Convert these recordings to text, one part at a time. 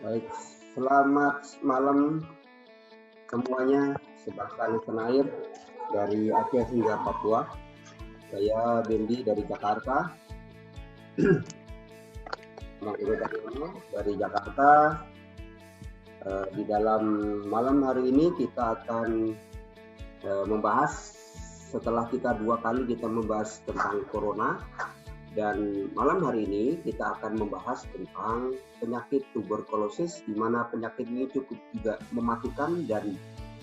Baik, selamat malam semuanya, sebangsa dan tanah air dari Aceh hingga Papua. Saya Dendi dari Jakarta. Dari Jakarta. Di dalam malam hari ini kita akan membahas, setelah kita 2 kali kita membahas tentang corona, dan malam hari ini kita akan membahas tentang penyakit tuberkulosis, di mana penyakit ini cukup juga mematikan dan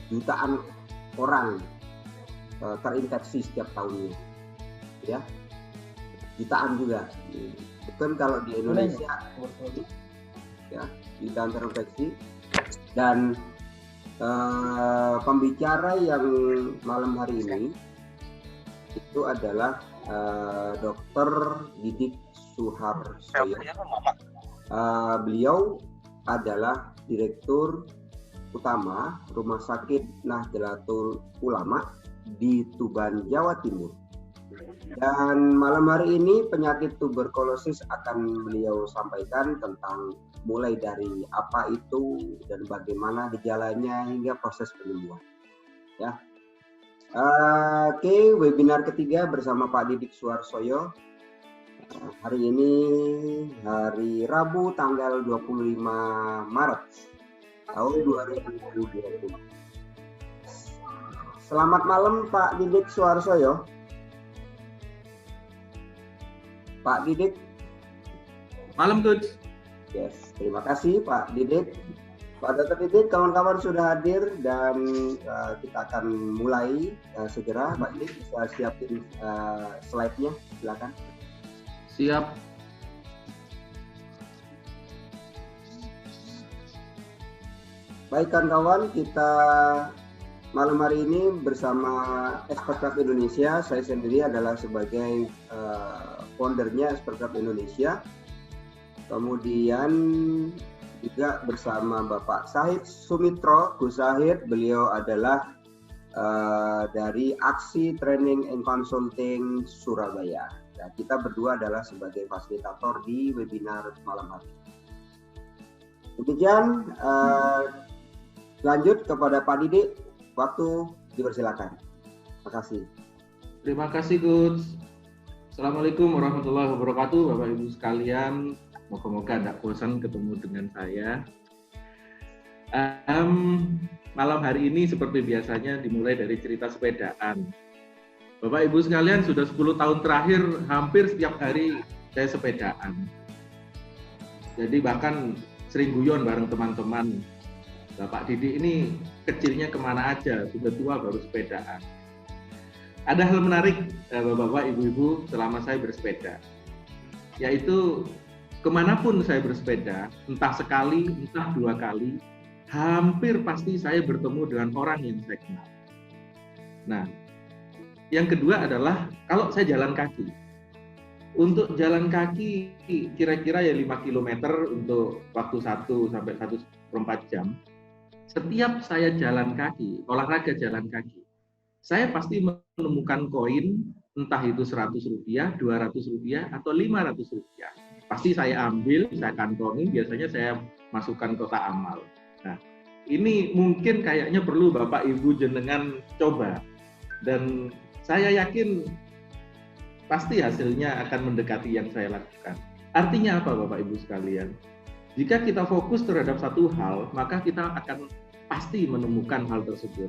jutaan orang terinfeksi setiap tahunnya, ya, jutaan juga. Bukan kalau di Indonesia, ya, jutaan terinfeksi. Dan pembicara yang malam hari ini itu adalah Dr. Didik Suharsoyo. Beliau adalah Direktur Utama Rumah Sakit Nahdlatul Ulama di Tuban, Jawa Timur. Dan malam hari ini penyakit tuberkulosis akan beliau sampaikan tentang mulai dari apa itu dan bagaimana gejalanya hingga proses penyembuhan. Ya. Oke, webinar ketiga bersama Pak Didik Suharsoyo. Hari ini hari Rabu tanggal 25 Maret tahun 2020. Selamat malam Pak Didik Suharsoyo. Pak Didik. Malam, Coach. Yes, terima kasih Pak Didik. Pak Dr. Didik, kawan-kawan sudah hadir dan kita akan mulai segera. Pak Didik bisa siapin slide-nya, silakan. Siap. Baik kawan-kawan, kita malam hari ini bersama Expert Club Indonesia. Saya sendiri adalah sebagai foundernya Expert Club Indonesia. Kemudian juga bersama Bapak Sahid Sumitro, Gus Sahid, beliau adalah dari Aksi Training and Consulting Surabaya. Nah, kita berdua adalah sebagai fasilitator di webinar malam hari. Demikian, lanjut kepada Pak Didik, waktu dipersilakan. Terima kasih. Terima kasih, Coach. Assalamualaikum warahmatullahi wabarakatuh, Bapak Ibu sekalian. Moga-moga tidak bosan ketemu dengan saya. Malam hari ini seperti biasanya dimulai dari cerita sepedaan. Bapak Ibu sekalian, sudah 10 tahun terakhir hampir setiap hari saya sepedaan. Jadi bahkan sering guyon bareng teman-teman. Bapak Didik ini kecilnya kemana aja, sudah tua baru sepedaan. Ada hal menarik Bapak Ibu-Ibu selama saya bersepeda, yaitu kemanapun saya bersepeda, entah sekali, entah 2 kali, hampir pasti saya bertemu dengan orang yang saya kenal. Nah, yang kedua adalah kalau saya jalan kaki. Untuk jalan kaki kira-kira ya 5 km untuk waktu 1 sampai 1,4 jam. Setiap saya jalan kaki, olahraga jalan kaki, saya pasti menemukan koin, entah itu Rp100, Rp200, atau Rp500. Pasti saya ambil, saya kantongin, biasanya saya masukkan kotak amal. Nah, ini mungkin kayaknya perlu Bapak Ibu jenengan coba. Dan saya yakin pasti hasilnya akan mendekati yang saya lakukan. Artinya apa Bapak Ibu sekalian? Jika kita fokus terhadap satu hal, maka kita akan pasti menemukan hal tersebut.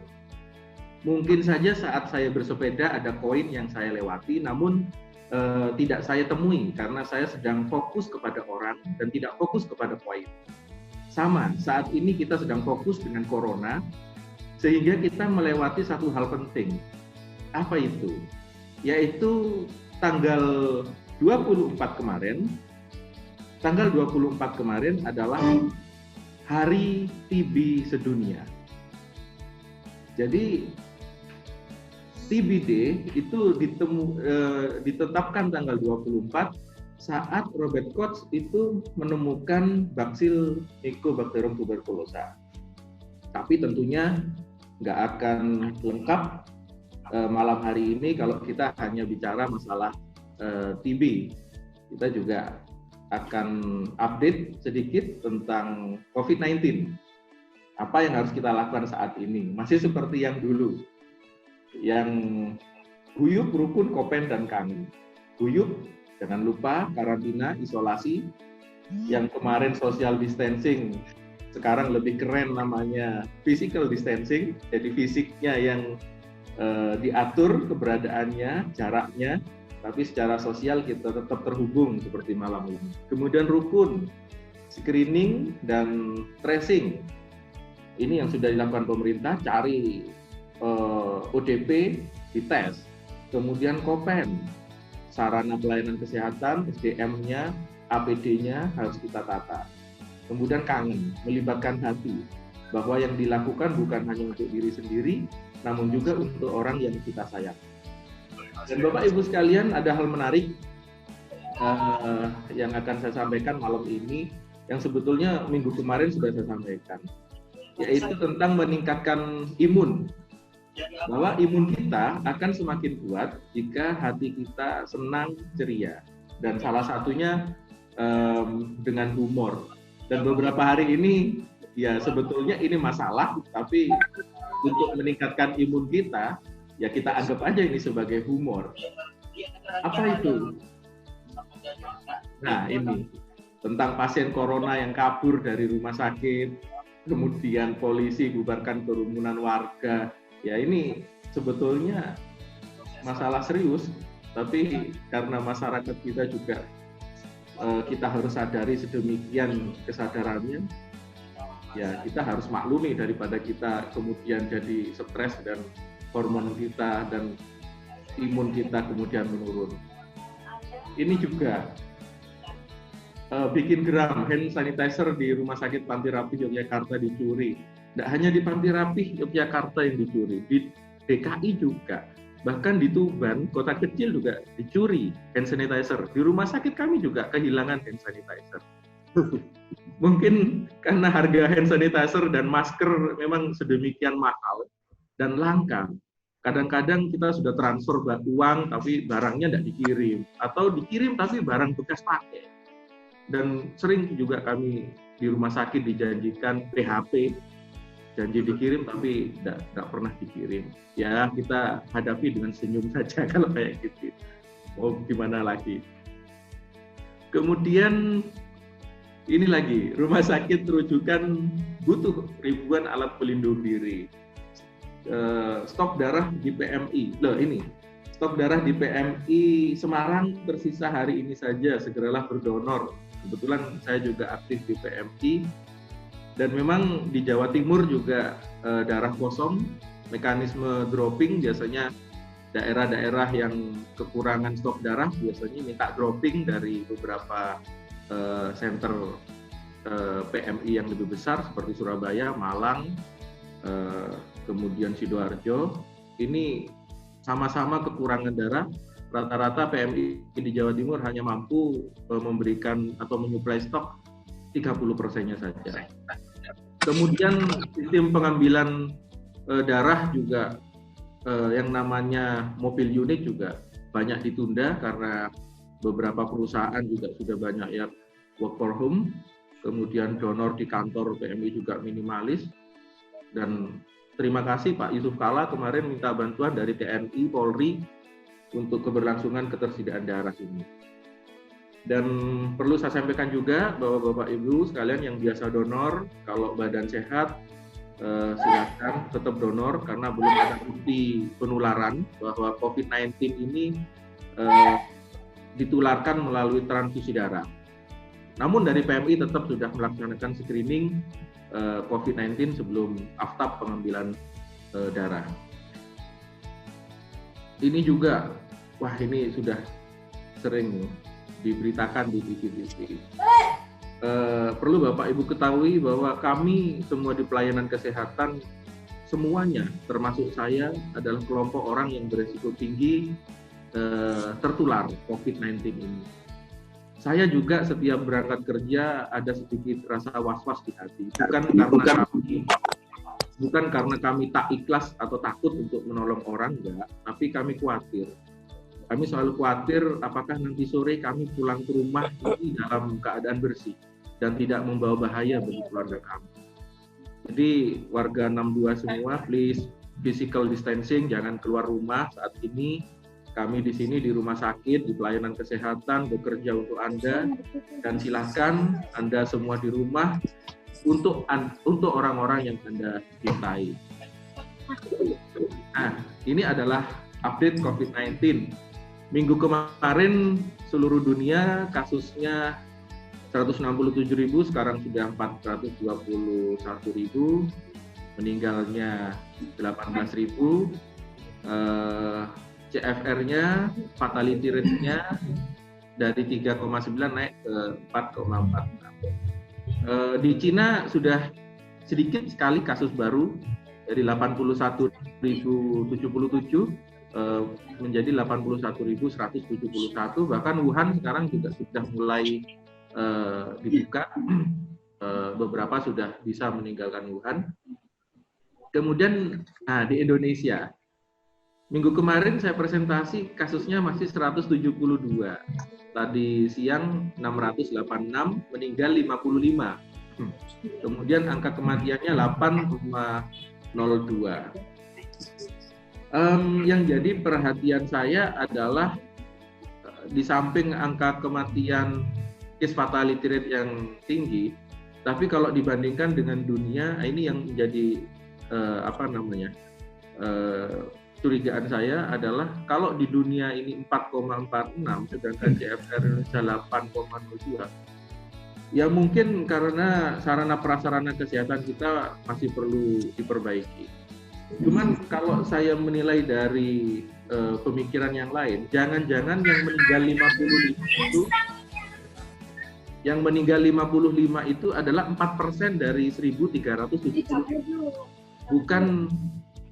Mungkin saja saat saya bersepeda ada koin yang saya lewati, namun tidak saya temui karena saya sedang fokus kepada orang dan tidak fokus kepada koin. Sama, saat ini kita sedang fokus dengan corona, sehingga kita melewati satu hal penting. Apa itu? Yaitu tanggal 24 kemarin, tanggal 24 kemarin adalah Hari TB Sedunia. Jadi TB Day itu ditetapkan tanggal 24 saat Robert Koch itu menemukan baksil Mycobacterium tuberculosa. Tapi tentunya nggak akan lengkap malam hari ini kalau kita hanya bicara masalah TB. Kita juga akan update sedikit tentang COVID-19. Apa yang harus kita lakukan saat ini? Masih seperti yang dulu, yang guyup, rukun, kopen, dan kangen. Guyup, jangan lupa karantina, isolasi. Yang kemarin social distancing, sekarang lebih keren namanya physical distancing. Jadi fisiknya yang diatur keberadaannya, jaraknya, tapi secara sosial kita tetap terhubung seperti malam ini. Kemudian rukun, screening dan tracing. Ini yang sudah dilakukan pemerintah, cari ODP, dites. Kemudian kopen, sarana pelayanan kesehatan, SDM-nya, APD-nya harus kita tata. Kemudian kangen, melibatkan hati, bahwa yang dilakukan bukan hanya untuk diri sendiri, namun juga untuk orang yang kita sayang. Dan Bapak Ibu sekalian, ada hal menarik yang akan saya sampaikan malam ini, yang sebetulnya minggu kemarin sudah saya sampaikan, yaitu tentang meningkatkan imun. Bahwa imun kita akan semakin kuat jika hati kita senang, ceria. Dan salah satunya dengan humor. Dan beberapa hari ini, ya sebetulnya ini masalah, tapi untuk meningkatkan imun kita, ya kita anggap aja ini sebagai humor. Apa itu? Nah, ini tentang pasien corona yang kabur dari rumah sakit, kemudian polisi bubarkan kerumunan warga. Ya ini sebetulnya masalah serius, tapi karena masyarakat kita juga kita harus sadari sedemikian kesadarannya, ya kita harus maklumi daripada kita kemudian jadi stres dan hormon kita dan imun kita kemudian menurun. Ini juga bikin geram, hand sanitizer di Rumah Sakit Panti Rapih Yogyakarta dicuri. Tidak hanya di Panti Rapih Yogyakarta yang dicuri, di DKI juga. Bahkan di Tuban, kota kecil juga dicuri hand sanitizer. Di rumah sakit kami juga kehilangan hand sanitizer. Mungkin karena harga hand sanitizer dan masker memang sedemikian mahal dan langka. Kadang-kadang kita sudah transfer uang tapi barangnya tidak dikirim, atau dikirim tapi barang bekas pakai. Dan sering juga kami di rumah sakit dijanjikan PHP, janji dikirim tapi tidak pernah dikirim. Ya kita hadapi dengan senyum saja kalau kayak gitu. Mau gimana lagi? Kemudian ini lagi, rumah sakit rujukan butuh ribuan alat pelindung diri. Stok darah di PMI. Loh ini, stok darah di PMI Semarang tersisa hari ini saja, segeralah berdonor. Kebetulan saya juga aktif di PMI. Dan memang di Jawa Timur juga darah kosong, mekanisme dropping, biasanya daerah-daerah yang kekurangan stok darah biasanya minta dropping dari beberapa center PMI yang lebih besar seperti Surabaya, Malang, kemudian Sidoarjo. Ini sama-sama kekurangan darah. Rata-rata PMI di Jawa Timur hanya mampu memberikan atau menyuplai stok 30%-nya saja. Kemudian sistem pengambilan darah juga yang namanya mobil unit juga banyak ditunda karena beberapa perusahaan juga sudah banyak yang work for home. Kemudian donor di kantor PMI juga minimalis. Dan terima kasih Pak Yusuf Kalla kemarin minta bantuan dari TNI, Polri untuk keberlangsungan ketersediaan darah ini. Dan perlu saya sampaikan juga bahwa Bapak Ibu sekalian yang biasa donor, kalau badan sehat silakan tetap donor karena belum ada bukti penularan bahwa COVID-19 ini ditularkan melalui transfusi darah. Namun dari PMI tetap sudah melaksanakan screening COVID-19 sebelum aftab pengambilan darah. Ini juga, wah ini sudah sering diberitakan di TV-TV. Perlu Bapak Ibu ketahui bahwa kami semua di pelayanan kesehatan, semuanya termasuk saya adalah kelompok orang yang berisiko tinggi tertular COVID-19 ini. Saya juga setiap berangkat kerja ada sedikit rasa was-was di hati. Bukan karena kami tak ikhlas atau takut untuk menolong orang, enggak, tapi kami khawatir. Kami selalu khawatir apakah nanti sore kami pulang ke rumah ini dalam keadaan bersih dan tidak membawa bahaya bagi keluarga kami. Jadi warga 62 semua, please physical distancing, jangan keluar rumah saat ini. Kami di sini di rumah sakit, di pelayanan kesehatan, bekerja untuk Anda, dan silakan Anda semua di rumah untuk orang-orang yang Anda cintai. Nah, ini adalah update COVID-19. Minggu kemarin seluruh dunia kasusnya 167.000, sekarang sudah 421.000, meninggalnya 18.000, CFR-nya, fatality rate-nya dari 3,9 naik ke 4,46. Di Cina sudah sedikit sekali kasus baru, dari 81.077 menjadi 81.171, bahkan Wuhan sekarang juga sudah mulai dibuka, beberapa sudah bisa meninggalkan Wuhan. Kemudian di Indonesia, minggu kemarin saya presentasi kasusnya masih 172, tadi siang 686, meninggal 55. Kemudian angka kematiannya 8,02. Yang jadi perhatian saya adalah di samping angka kematian case fatality rate yang tinggi, tapi kalau dibandingkan dengan dunia, ini yang menjadi curigaan saya adalah kalau di dunia ini 4,46 sedangkan CFR Indonesia 8,02, ya mungkin karena sarana prasarana kesehatan kita masih perlu diperbaiki. Cuman kalau saya menilai dari pemikiran yang lain, jangan-jangan yang meninggal 55 itu adalah 4% dari 1.370, bukan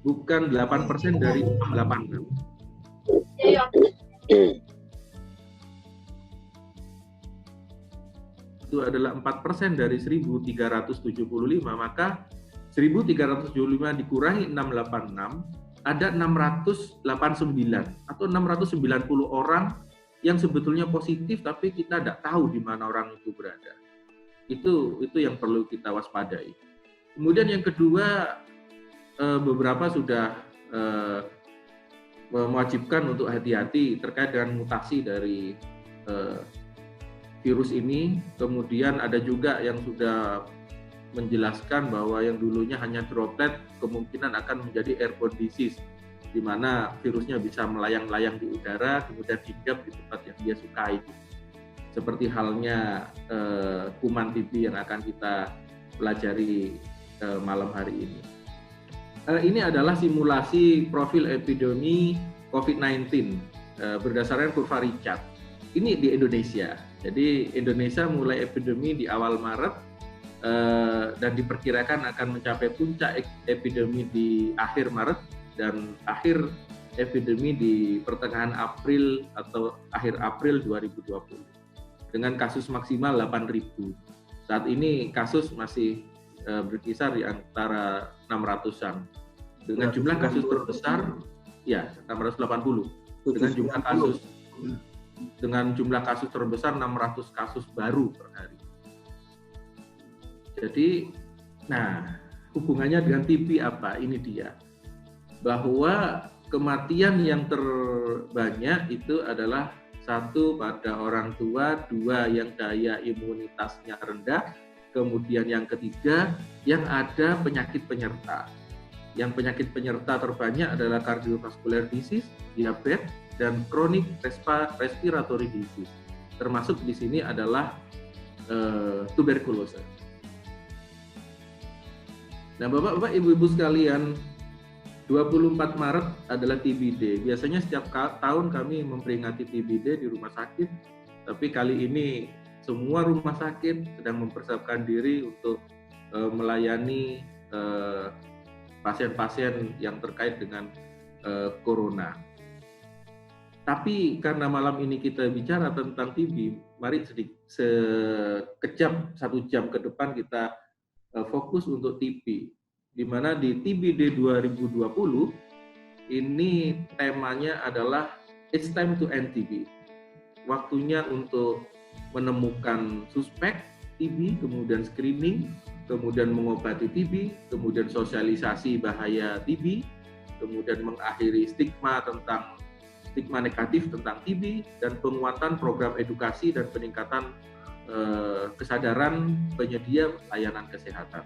8% dari 686. Itu adalah 4% dari 1.375, maka 1.375 dikurangi 686, ada 689 atau 690 orang yang sebetulnya positif, tapi kita tidak tahu di mana orang itu berada. Itu yang perlu kita waspadai. Kemudian yang kedua, beberapa sudah mewajibkan untuk hati-hati terkait dengan mutasi dari virus ini. Kemudian ada juga yang sudah menjelaskan bahwa yang dulunya hanya droplet kemungkinan akan menjadi airborne disease, di mana virusnya bisa melayang-layang di udara kemudian hinggap di tempat yang dia sukai, seperti halnya kuman TB yang akan kita pelajari malam hari ini. Ini adalah simulasi profil epidemi COVID-19 berdasarkan kurva Richard. Ini di Indonesia. Jadi Indonesia mulai epidemi di awal Maret, dan diperkirakan akan mencapai puncak epidemi di akhir Maret dan akhir epidemi di pertengahan April atau akhir April 2020 dengan kasus maksimal 8.000. Saat ini kasus masih berkisar di antara 600-an dengan jumlah kasus terbesar ya 680, dengan jumlah kasus terbesar 600 kasus baru per hari. Jadi, hubungannya dengan TB apa? Ini dia. Bahwa kematian yang terbanyak itu adalah 1 pada orang tua, 2 yang daya imunitasnya rendah, kemudian yang ketiga yang ada penyakit penyerta. Yang penyakit penyerta terbanyak adalah cardiovascular disease, diabetes, dan chronic respiratory disease. Termasuk di sini adalah tuberkulosis. Nah, Bapak-Bapak, Ibu-Ibu sekalian, 24 Maret adalah TB Day. Biasanya setiap tahun kami memperingati TB Day di rumah sakit, tapi kali ini semua rumah sakit sedang mempersiapkan diri untuk melayani pasien-pasien yang terkait dengan corona. Tapi karena malam ini kita bicara tentang TB, mari sekejap 1 jam ke depan kita fokus untuk TB, di mana di TB Day 2020 ini temanya adalah it's time to end TB. Waktunya untuk menemukan suspek TB, kemudian screening, kemudian mengobati TB, kemudian sosialisasi bahaya TB, kemudian mengakhiri stigma negatif tentang TB, dan penguatan program edukasi dan peningkatan kesadaran penyedia layanan kesehatan.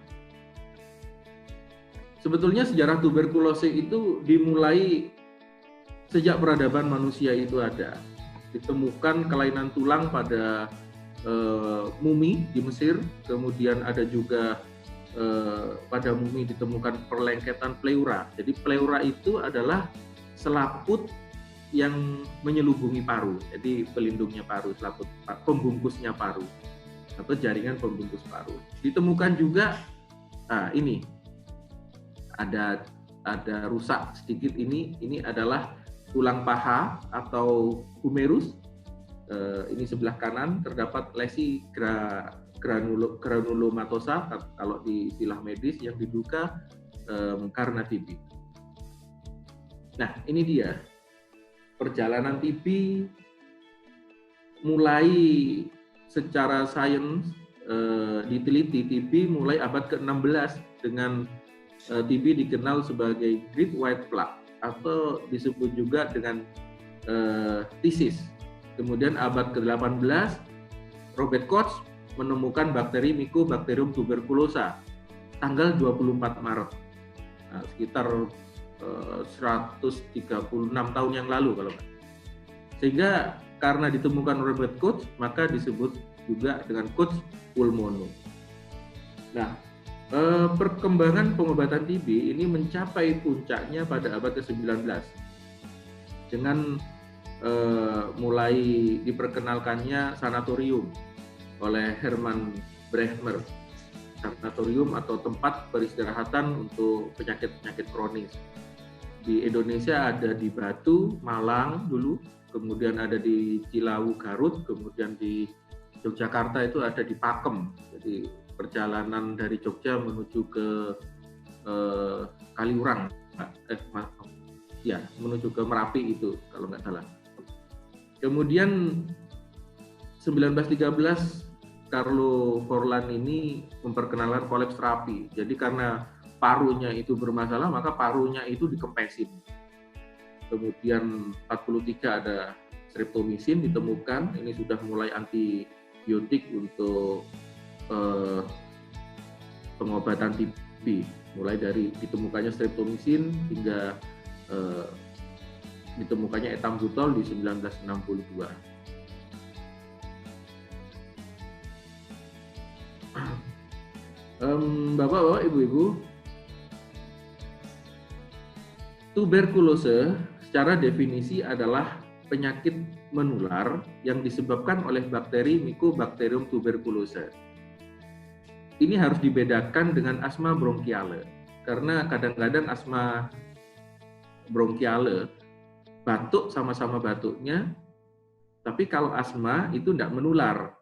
Sebetulnya sejarah tuberkulose itu dimulai sejak peradaban manusia itu ada. Ditemukan kelainan tulang pada mumi di Mesir, kemudian ada juga pada mumi ditemukan perlengketan pleura. Jadi pleura itu adalah selaput yang menyelubungi paru, jadi pelindungnya paru, selaput pembungkusnya paru atau jaringan pembungkus paru. Ditemukan juga, ini ada rusak sedikit, ini adalah tulang paha atau humerus. Ini sebelah kanan terdapat lesi granulomatosa kalau di istilah medis yang diduga karena TB. Nah, ini dia perjalanan TB mulai secara sains diteliti. TB mulai abad ke-16 dengan TB dikenal sebagai Great White Plague atau disebut juga dengan tisis. Kemudian abad ke-18 Robert Koch menemukan bakteri Mycobacterium tuberculosa tanggal 24 Maret. Nah, sekitar 136 tahun yang lalu kalau nggak. Sehingga karena ditemukan Robert Koch, maka disebut juga dengan Koch pulmono. Nah, perkembangan pengobatan TB ini mencapai puncaknya pada abad ke-19 dengan mulai diperkenalkannya sanatorium oleh Hermann Brehmer. Sanatorium atau tempat peristirahatan untuk penyakit-penyakit kronis. Di Indonesia ada di Batu, Malang dulu, kemudian ada di Cilawu, Garut, kemudian di Yogyakarta itu ada di Pakem. Jadi perjalanan dari Jogja menuju ke Kaliurang, menuju ke Merapi itu kalau nggak salah. Kemudian 1913 Carlo Forlan ini memperkenalkan kolaps terapi. Jadi karena parunya itu bermasalah, maka parunya itu dikempesin. Kemudian 43 ada streptomycin ditemukan, ini sudah mulai antibiotik untuk pengobatan TB. Mulai dari ditemukannya streptomycin hingga ditemukannya etambutol di 1962. Bapak-bapak, ibu-ibu, tuberkulose secara definisi adalah penyakit menular yang disebabkan oleh bakteri Mycobacterium tuberculosis. Ini harus dibedakan dengan asma bronkiale, karena kadang-kadang asma bronkiale batuk sama-sama batuknya, tapi kalau asma itu tidak menular,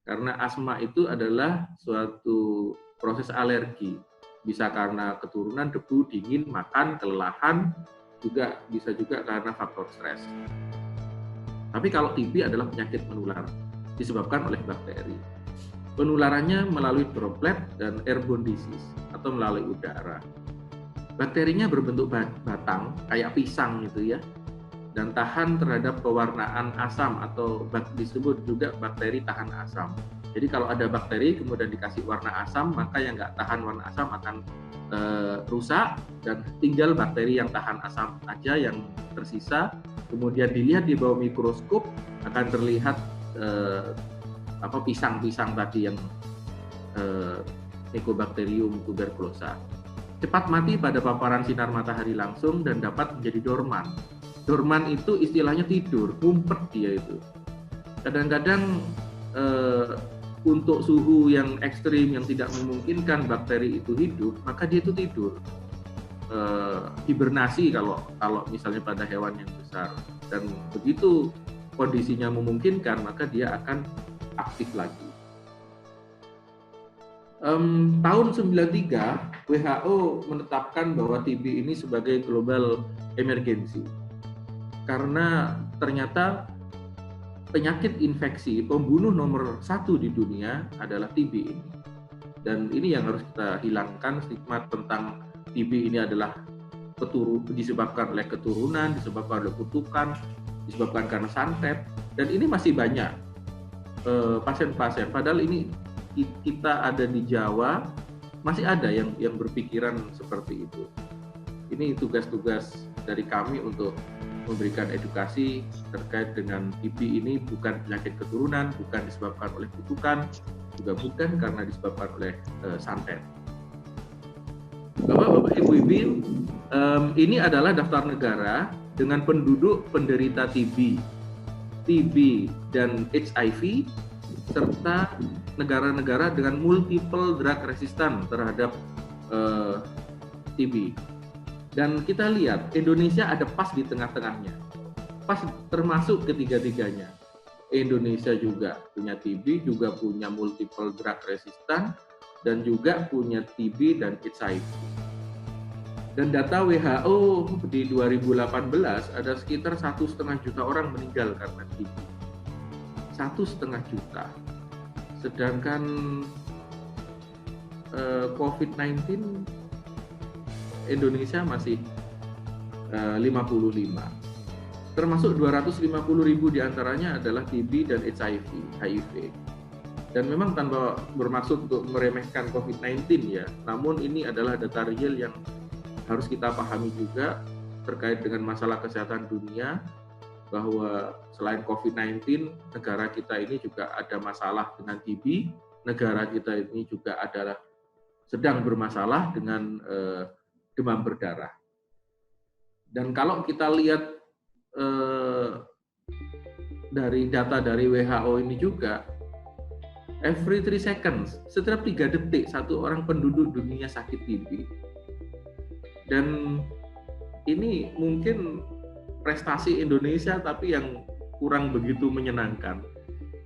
karena asma itu adalah suatu proses alergi, bisa karena keturunan, debu, dingin, makan, kelelahan, bisa juga karena faktor stres. Tapi kalau TB adalah penyakit menular, disebabkan oleh bakteri. Penularannya melalui droplet dan airborne disease, atau melalui udara. Bakterinya berbentuk batang, kayak pisang gitu ya, dan tahan terhadap pewarnaan asam, atau disebut juga bakteri tahan asam. Jadi kalau ada bakteri kemudian dikasih warna asam, maka yang nggak tahan warna asam akan rusak, dan tinggal bakteri yang tahan asam aja yang tersisa. Kemudian dilihat di bawah mikroskop akan terlihat pisang-pisang tadi yang Mycobacterium tuberculosa. Cepat mati pada paparan sinar matahari langsung dan dapat menjadi dorman. Dorman itu istilahnya tidur, ngumpet dia itu. Kadang-kadang untuk suhu yang ekstrim yang tidak memungkinkan bakteri itu hidup, maka dia itu tidur. Hibernasi kalau misalnya pada hewan yang besar, dan begitu kondisinya memungkinkan maka dia akan aktif lagi. Tahun 93 WHO menetapkan bahwa TB ini sebagai global emergency. karena ternyata penyakit infeksi pembunuh nomor 1 di dunia adalah TB ini. Dan ini yang harus kita hilangkan, stigma tentang TB ini adalah disebabkan oleh keturunan, disebabkan oleh kutukan, disebabkan karena santet, dan ini masih banyak pasien-pasien. Padahal ini kita ada di Jawa, masih ada yang berpikiran seperti itu. Ini tugas-tugas dari kami untuk memberikan edukasi terkait dengan TB ini bukan penyakit keturunan, bukan disebabkan oleh kutukan, juga bukan karena disebabkan oleh santet. Bapak-bapak, Ibu-ibu, ini adalah daftar negara dengan penduduk penderita TB dan HIV, serta negara-negara dengan multiple drug resistant terhadap TB. Dan kita lihat Indonesia ada pas di tengah-tengahnya, pas termasuk ketiga-tiganya. Indonesia juga punya TB, juga punya multiple drug resistant, dan juga punya TB dan HIV. Dan data WHO di 2018 ada sekitar 1,5 juta orang meninggal karena TB. 1,5 juta. Sedangkan COVID-19 Indonesia masih 55. Termasuk 250.000 diantaranya adalah TB dan HIV. Dan memang tanpa bermaksud untuk meremehkan COVID-19 ya, namun ini adalah data real yang harus kita pahami juga terkait dengan masalah kesehatan dunia, bahwa selain COVID-19, negara kita ini juga ada masalah dengan TB, negara kita ini juga adalah sedang bermasalah dengan demam berdarah. Dan kalau kita lihat dari data dari WHO ini juga, every 3 seconds, setiap 3 detik satu orang penduduk dunia sakit TB. Dan ini mungkin prestasi Indonesia tapi yang kurang begitu menyenangkan.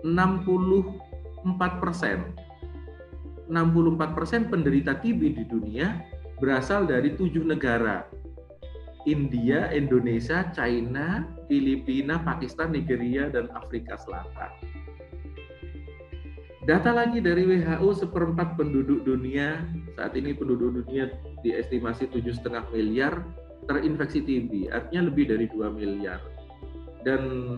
64% penderita TB di dunia berasal dari 7 negara. India, Indonesia, China, Filipina, Pakistan, Nigeria, dan Afrika Selatan. Data lagi dari WHO, 1/4 penduduk dunia, saat ini penduduk dunia diestimasi 7,5 miliar terinfeksi TB, artinya lebih dari 2 miliar. Dan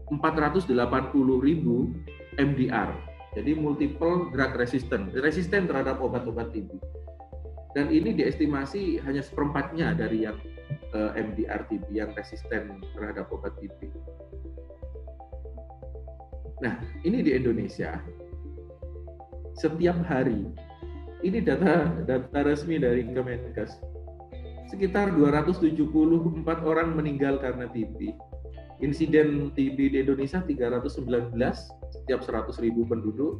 480.000 MDR, jadi multiple drug resisten terhadap obat-obat TB. Dan ini diestimasi hanya 1/4-nya dari yang MDR TB, yang resisten terhadap obat TB. Nah, ini di Indonesia, setiap hari, ini data resmi dari Kemenkes, sekitar 274 orang meninggal karena TB. Insiden TB di Indonesia 319 setiap 100.000 penduduk,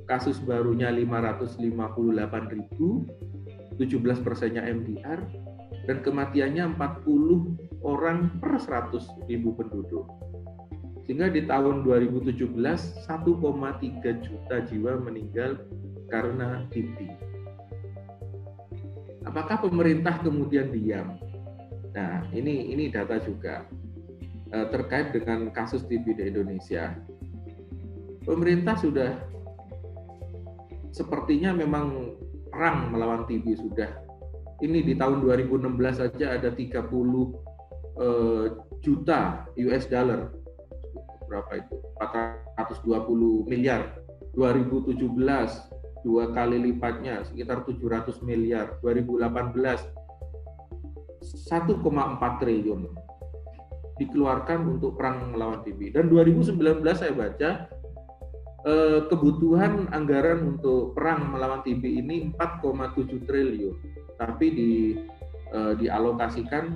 kasus barunya 558.000, 17%-nya MDR, dan kematiannya 40 orang per 100.000 penduduk. Sehingga di tahun 2017, 1,3 juta jiwa meninggal karena TB. Apakah pemerintah kemudian diam? Nah, ini data juga terkait dengan kasus TB di Indonesia. Pemerintah sudah sepertinya memang perang melawan TB sudah. Ini di tahun 2016 saja ada 30 juta US dollar. Berapa itu? 420 miliar. 2017 2 kali lipatnya sekitar 700 miliar. 2018 1,4 triliun dikeluarkan untuk perang melawan TB. Dan 2019 saya baca kebutuhan anggaran untuk perang melawan TB ini 4,7 triliun. Tapi dialokasikan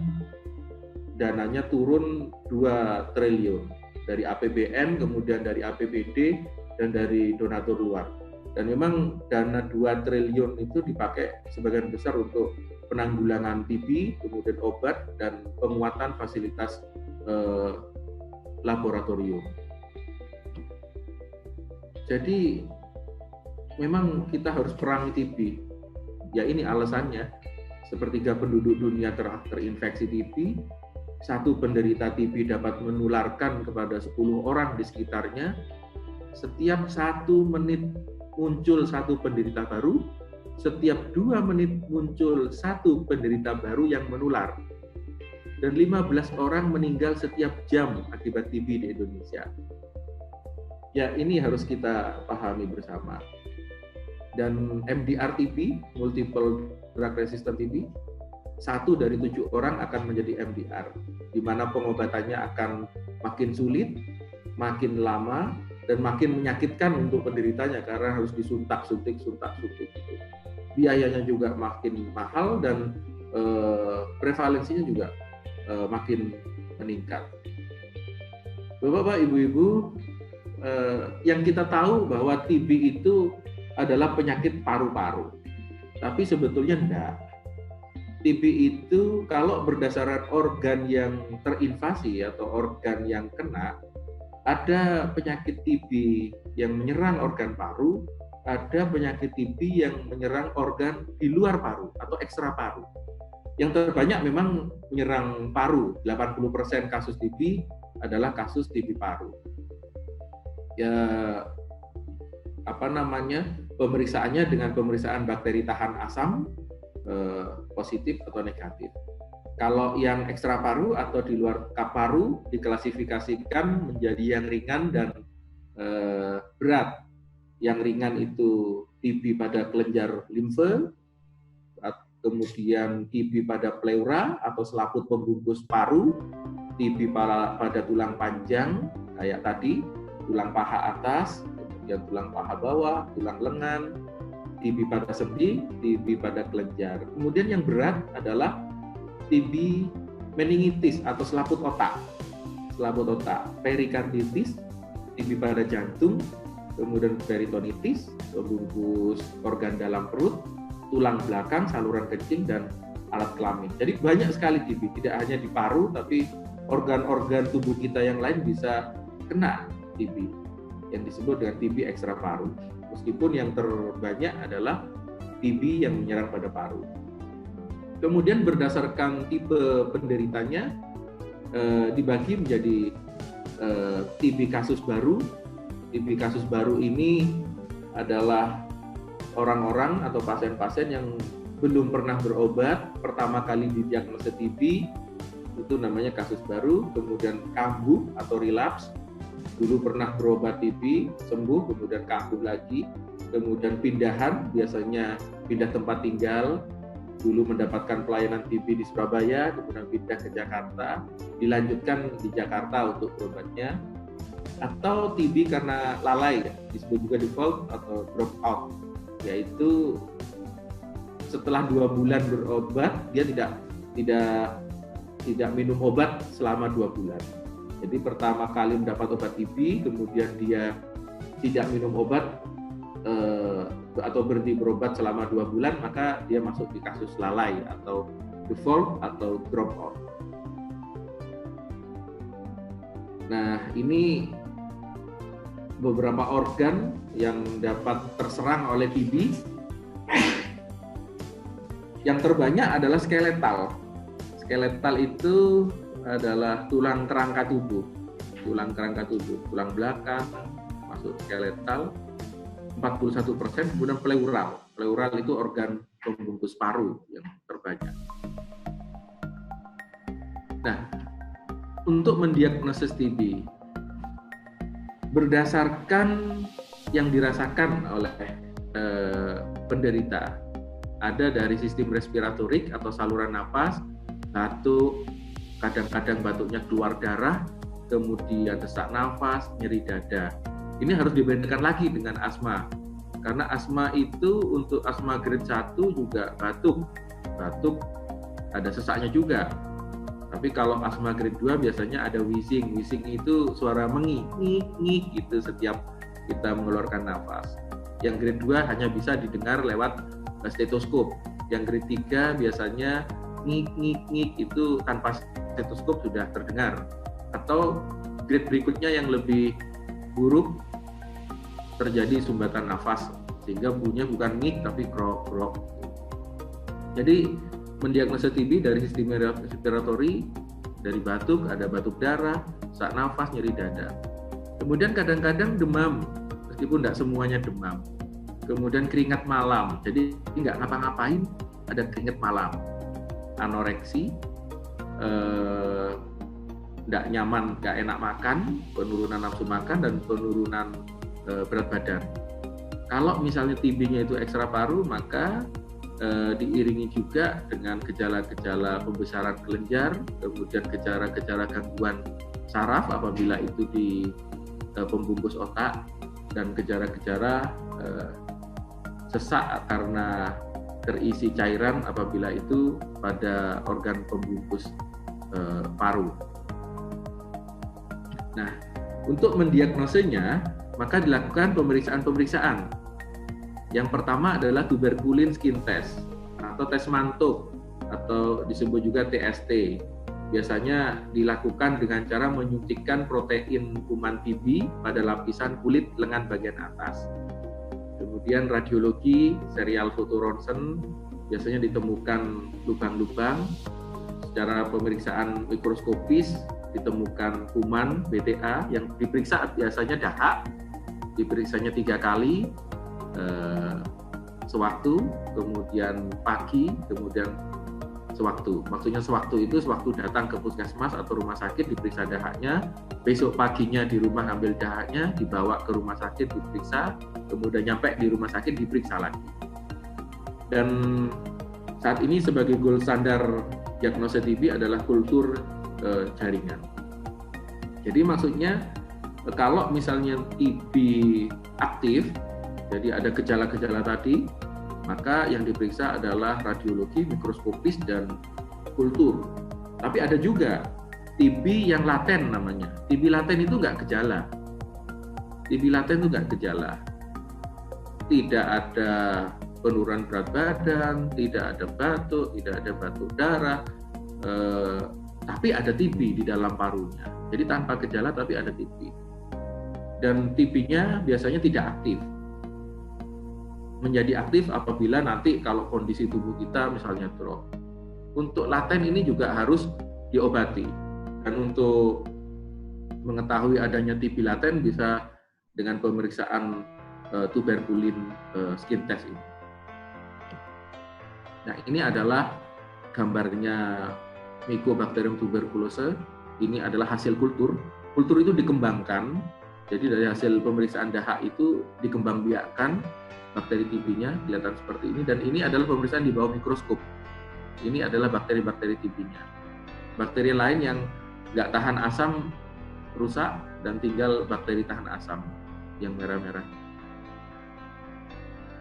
dananya turun 2 triliun. Dari APBN, kemudian dari APBD, dan dari donatur luar. Dan memang dana 2 triliun itu dipakai sebagian besar untuk penanggulangan TB, kemudian obat, dan penguatan fasilitas laboratorium. Jadi memang kita harus perangi TB. Ya ini alasannya. sepertiga penduduk dunia terinfeksi TB, 1 penderita TB dapat menularkan kepada 10 orang di sekitarnya. Setiap 1 menit muncul 1 penderita baru, setiap 2 menit muncul 1 penderita baru yang menular. Dan 15 orang meninggal setiap jam akibat TB di Indonesia. Ya, ini harus kita pahami bersama. Dan MDR TB, multiple drug resistant TB, 1 dari 7 orang akan menjadi MDR, di mana pengobatannya akan makin sulit, makin lama, dan makin menyakitkan untuk penderitanya karena harus suntik gitu. Biayanya juga makin mahal dan prevalensinya juga makin meningkat. Bapak-bapak, ibu-ibu, yang kita tahu bahwa TB itu adalah penyakit paru-paru, tapi sebetulnya enggak. TB itu kalau berdasarkan organ yang terinvasi atau organ yang kena, ada penyakit TB yang menyerang organ paru, ada penyakit TB yang menyerang organ di luar paru atau ekstra paru. Yang terbanyak memang menyerang paru, 80% kasus TB adalah kasus TB paru. Ya, pemeriksaannya dengan pemeriksaan bakteri tahan asam, positif atau negatif. Kalau yang ekstra paru atau di luar paru diklasifikasikan menjadi yang ringan dan berat. Yang ringan itu TB pada kelenjar limfe, kemudian TB pada pleura atau selaput pembungkus paru, TB pada tulang panjang kayak tadi, tulang paha atas, kemudian tulang paha bawah, tulang lengan, TB pada sendi, TB pada kelenjar. Kemudian yang berat adalah TB meningitis atau selaput otak, perikarditis, TB pada jantung, kemudian peritonitis, pembungkus organ dalam perut, tulang belakang, saluran kencing, dan alat kelamin. Jadi banyak sekali TB, tidak hanya di paru, tapi organ-organ tubuh kita yang lain bisa kena TB, yang disebut dengan TB ekstra paru. Meskipun yang terbanyak adalah TB yang menyerang pada paru. Kemudian berdasarkan tipe penderitanya dibagi menjadi TB kasus baru. TB kasus baru ini adalah orang-orang atau pasien-pasien yang belum pernah berobat, pertama kali didiagnosa TB, itu namanya kasus baru. Kemudian kambuh atau relapse, dulu pernah berobat TB, sembuh, kemudian kambuh lagi, kemudian pindahan, biasanya pindah tempat tinggal, dulu mendapatkan pelayanan TB di Surabaya, kemudian pindah ke Jakarta, dilanjutkan di Jakarta untuk berobatnya, atau TB karena lalai, disebut juga default atau drop out, yaitu setelah 2 bulan berobat, dia tidak minum obat selama 2 bulan. Jadi pertama kali mendapat obat TB, kemudian dia tidak minum obat atau berhenti berobat selama 2 bulan, maka dia masuk di kasus lalai atau default atau drop out. Nah, ini beberapa organ yang dapat terserang oleh TB. Yang terbanyak adalah skeletal. Skeletal itu adalah tulang kerangka tubuh, tulang belakang masuk skeletal 41%, kemudian pleural itu organ pembungkus paru yang terbanyak. Nah, untuk mendiagnosis TB berdasarkan yang dirasakan oleh penderita, ada dari sistem respiratorik atau saluran napas, batuk, kadang-kadang batuknya keluar darah, kemudian sesak nafas, nyeri dada. Ini harus dibedakan lagi dengan asma. Karena asma itu untuk asma grade 1 juga batuk ada sesaknya juga. Tapi kalau asma grade 2 biasanya ada wheezing. Wheezing itu suara ngik gitu setiap kita mengeluarkan nafas. Yang grade 2 hanya bisa didengar lewat stetoskop. Yang grade 3 biasanya ngik itu tanpa stetoskop sudah terdengar. Atau grade berikutnya yang lebih buruk, terjadi sumbatan nafas sehingga bunyinya bukan ngik tapi krok. Jadi mendiagnosa TB dari sistem respiratory, dari batuk, ada batuk darah, sesak nafas, nyeri dada. Kemudian kadang-kadang demam, meskipun tidak semuanya demam. Kemudian keringat malam, jadi nggak ngapa-ngapain, ada keringat malam. Anoreksi, nggak nyaman, nggak enak makan, penurunan nafsu makan, dan penurunan berat badan. Kalau misalnya TB-nya itu ekstra paru, maka diiringi juga dengan gejala-gejala pembesaran kelenjar, kemudian gejala-gejala gangguan saraf apabila itu di pembungkus otak, dan gejala-gejala sesak karena terisi cairan apabila itu pada organ pembungkus paru. Nah, untuk mendiagnosenya maka dilakukan pemeriksaan-pemeriksaan. Yang pertama adalah tuberculin skin test atau tes mantuk atau disebut juga TST. Biasanya dilakukan dengan cara menyuntikkan protein kuman TB pada lapisan kulit lengan bagian atas. Kemudian radiologi serial foto ronsen, biasanya ditemukan lubang-lubang. Secara pemeriksaan mikroskopis ditemukan kuman BTA yang diperiksa biasanya dahak, diperiksanya 3 kali sewaktu, kemudian pagi, kemudian sewaktu. Maksudnya sewaktu itu sewaktu datang ke puskesmas atau rumah sakit diperiksa dahaknya, besok paginya di rumah ambil dahaknya, dibawa ke rumah sakit diperiksa, kemudian nyampe di rumah sakit diperiksa lagi. Dan saat ini sebagai gold standar diagnosa TB adalah kultur jaringan. Jadi maksudnya kalau misalnya TB aktif, jadi ada gejala-gejala tadi, maka yang diperiksa adalah radiologi, mikroskopis, dan kultur. Tapi ada juga TB yang laten namanya. TB laten itu nggak gejala. TB laten itu nggak gejala. Tidak ada penurunan berat badan, tidak ada batuk, tidak ada batuk darah, tapi ada TB di dalam parunya. Jadi tanpa gejala tapi ada TB. Dan TB-nya biasanya tidak aktif. Menjadi aktif apabila nanti kalau kondisi tubuh kita misalnya drop. Untuk laten ini juga harus diobati. Dan untuk mengetahui adanya TB laten bisa dengan pemeriksaan tuberculin skin test ini. Nah, ini adalah gambarnya Mycobacterium tuberculosis. Ini adalah hasil kultur. Kultur itu dikembangkan. Jadi dari hasil pemeriksaan dahak itu dikembangbiakkan bakteri TB-nya, kelihatan seperti ini, dan ini adalah pemeriksaan di bawah mikroskop. Ini adalah bakteri-bakteri TB-nya. Bakteri lain yang nggak tahan asam rusak, dan tinggal bakteri tahan asam yang merah-merah.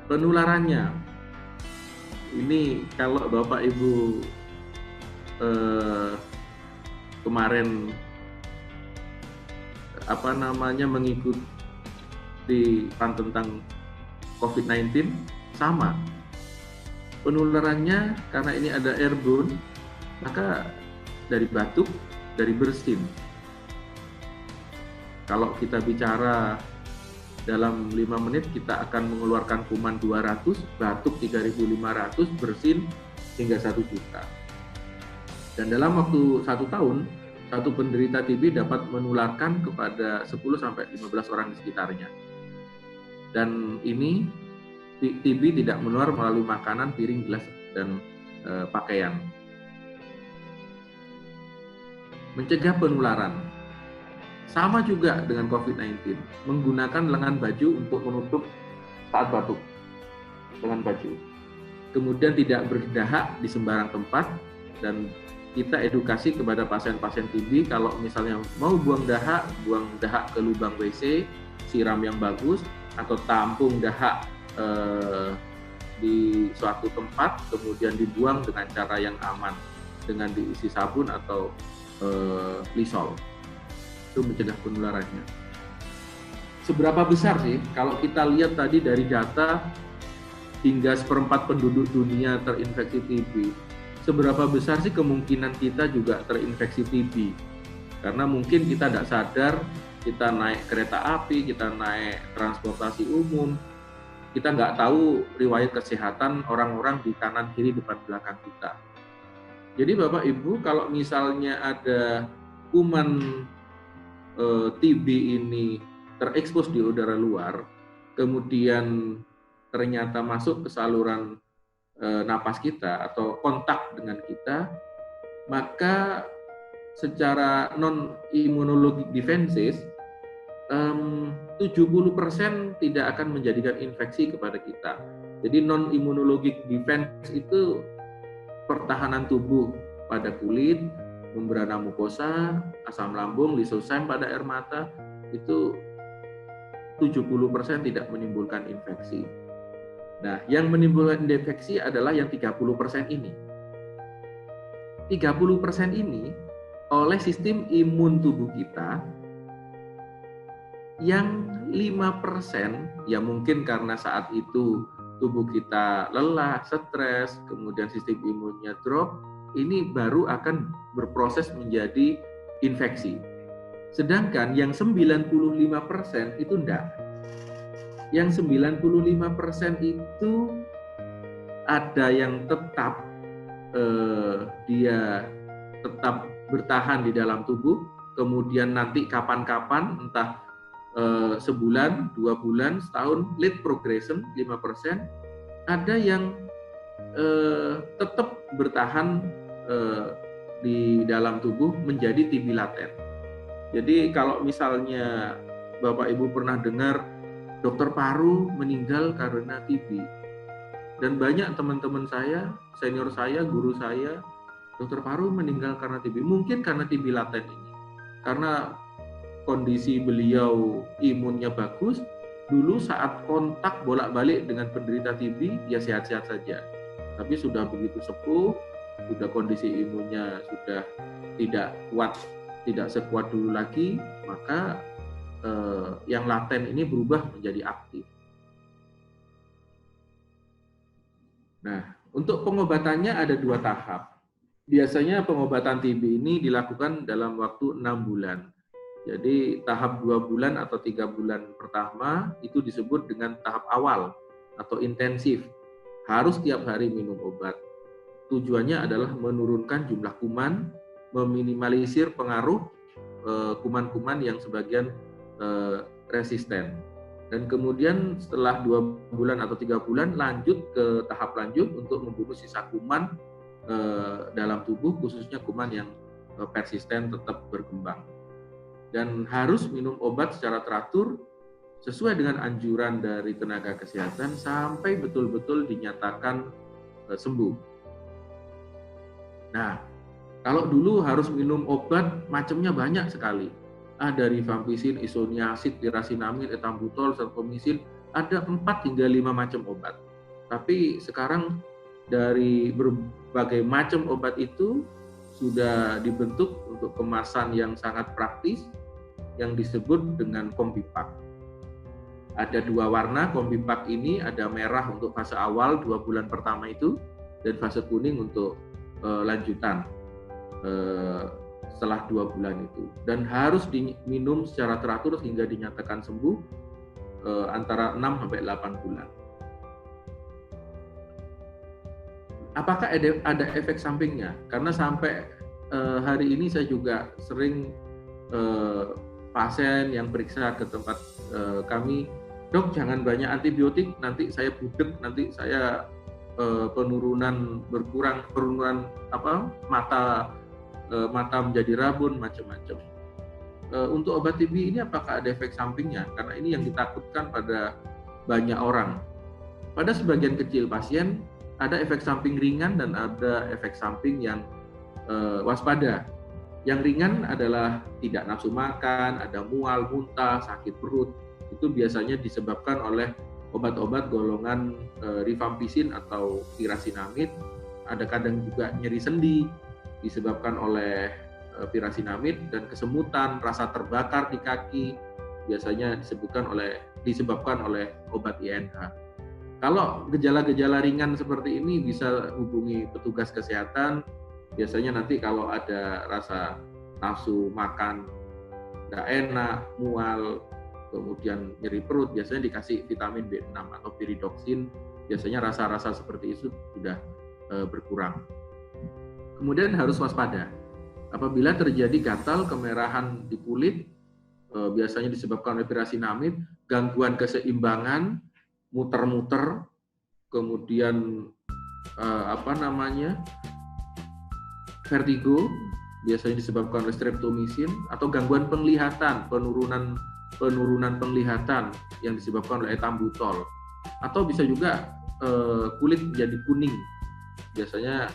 Penularannya, ini kalau Bapak Ibu kemarin mengikuti tentang COVID-19, sama. Penularannya karena ini ada airborne, maka dari batuk, dari bersin. Kalau kita bicara dalam 5 menit kita akan mengeluarkan kuman 200, batuk 3.500, bersin hingga 1 juta. Dan dalam waktu 1 tahun, satu penderita TB dapat menularkan kepada 10-15 orang di sekitarnya. Dan ini TB tidak menular melalui makanan, piring, gelas, dan pakaian. Mencegah penularan. Sama juga dengan COVID-19, menggunakan lengan baju untuk menutup saat batuk. Lengan baju. Kemudian tidak berdahak di sembarang tempat, dan kita edukasi kepada pasien-pasien TB kalau misalnya mau buang dahak ke lubang WC, siram yang bagus, atau tampung dahak di suatu tempat, kemudian dibuang dengan cara yang aman, dengan diisi sabun atau Lysol. Itu mencegah penularannya. Seberapa besar sih? Kalau kita lihat tadi dari data, hingga 1/4 penduduk dunia terinfeksi TB. Seberapa besar sih kemungkinan kita juga terinfeksi TB? Karena mungkin kita tidak sadar, kita naik kereta api, kita naik transportasi umum, kita nggak tahu riwayat kesehatan orang-orang di kanan, kiri, depan, belakang kita. Jadi Bapak Ibu, kalau misalnya ada kuman TB ini terekspos di udara luar, kemudian ternyata masuk ke saluran napas kita atau kontak dengan kita, maka secara non-immunologic defenses 70% tidak akan menjadikan infeksi kepada kita. Jadi non-immunologic defense itu pertahanan tubuh pada kulit, membrana mukosa, asam lambung, lisozyme pada air mata, itu 70% tidak menimbulkan infeksi. Nah, yang menimbulkan infeksi adalah yang 30% ini. 30% ini oleh sistem imun tubuh kita, yang 5% ya mungkin karena saat itu tubuh kita lelah, stres, kemudian sistem imunnya drop, ini baru akan berproses menjadi infeksi. Sedangkan yang 95% itu enggak. Yang 95% itu ada yang tetap dia tetap bertahan di dalam tubuh, kemudian nanti kapan-kapan entah sebulan, 2 bulan, setahun, late progression 5%, ada yang tetap bertahan di dalam tubuh menjadi TB laten. Jadi kalau misalnya Bapak Ibu pernah dengar dokter paru meninggal karena TB, dan banyak teman-teman saya, senior saya, guru saya, dokter paru meninggal karena TB, mungkin karena TB laten ini, karena kondisi beliau imunnya bagus, dulu saat kontak bolak-balik dengan penderita TB, ya sehat-sehat saja. Tapi sudah begitu sepuh, sudah kondisi imunnya sudah tidak kuat, tidak sekuat dulu lagi, maka yang laten ini berubah menjadi aktif. Nah, untuk pengobatannya ada 2 tahap. Biasanya pengobatan TB ini dilakukan dalam waktu 6 bulan. Jadi tahap 2 bulan atau 3 bulan pertama itu disebut dengan tahap awal atau intensif. Harus tiap hari minum obat. Tujuannya adalah menurunkan jumlah kuman, meminimalisir pengaruh kuman-kuman yang sebagian resisten. Dan kemudian setelah 2 bulan atau 3 bulan lanjut ke tahap lanjut untuk membunuh sisa kuman dalam tubuh, khususnya kuman yang persisten tetap berkembang. Dan harus minum obat secara teratur sesuai dengan anjuran dari tenaga kesehatan sampai betul-betul dinyatakan sembuh. Nah, kalau dulu harus minum obat macamnya banyak sekali. Ada rifampicin, isoniazid, pirasinamid, etambutol, serpomisin, ada 4 hingga 5 macam obat. Tapi sekarang dari berbagai macam obat itu sudah dibentuk untuk kemasan yang sangat praktis, yang disebut dengan kombipak. Ada 2 warna kombipak ini, ada merah untuk fase awal 2 bulan pertama itu, dan fase kuning untuk lanjutan setelah 2 bulan itu. Dan harus diminum secara teratur hingga dinyatakan sembuh antara 6-8 bulan. Apakah ada efek sampingnya? Karena sampai hari ini saya juga sering pasien yang periksa ke tempat kami, dok jangan banyak antibiotik, nanti saya budek, nanti saya penurunan berkurang, penurunan mata menjadi rabun, macam-macam. Untuk obat TB ini apakah ada efek sampingnya? Karena ini yang ditakutkan pada banyak orang. Pada sebagian kecil pasien ada efek samping ringan dan ada efek samping yang waspada. Yang ringan adalah tidak nafsu makan, ada mual, muntah, sakit perut. Itu biasanya disebabkan oleh obat-obat golongan rifampicin atau pirasinamid. Ada kadang juga nyeri sendi disebabkan oleh pirasinamid, dan kesemutan, rasa terbakar di kaki biasanya disebabkan oleh obat INH. Kalau gejala-gejala ringan seperti ini bisa hubungi petugas kesehatan. Biasanya nanti kalau ada rasa nafsu makan nggak enak, mual, kemudian nyeri perut, biasanya dikasih vitamin B6 atau piridoksin. Biasanya rasa-rasa seperti itu sudah berkurang. Kemudian harus waspada. Apabila terjadi gatal, kemerahan di kulit, biasanya disebabkan oleh pirasinamid, gangguan keseimbangan, muter-muter, kemudian vertigo, biasanya disebabkan oleh streptomisin, atau gangguan penglihatan, penurunan penglihatan yang disebabkan oleh etambutol, atau bisa juga kulit menjadi kuning. Biasanya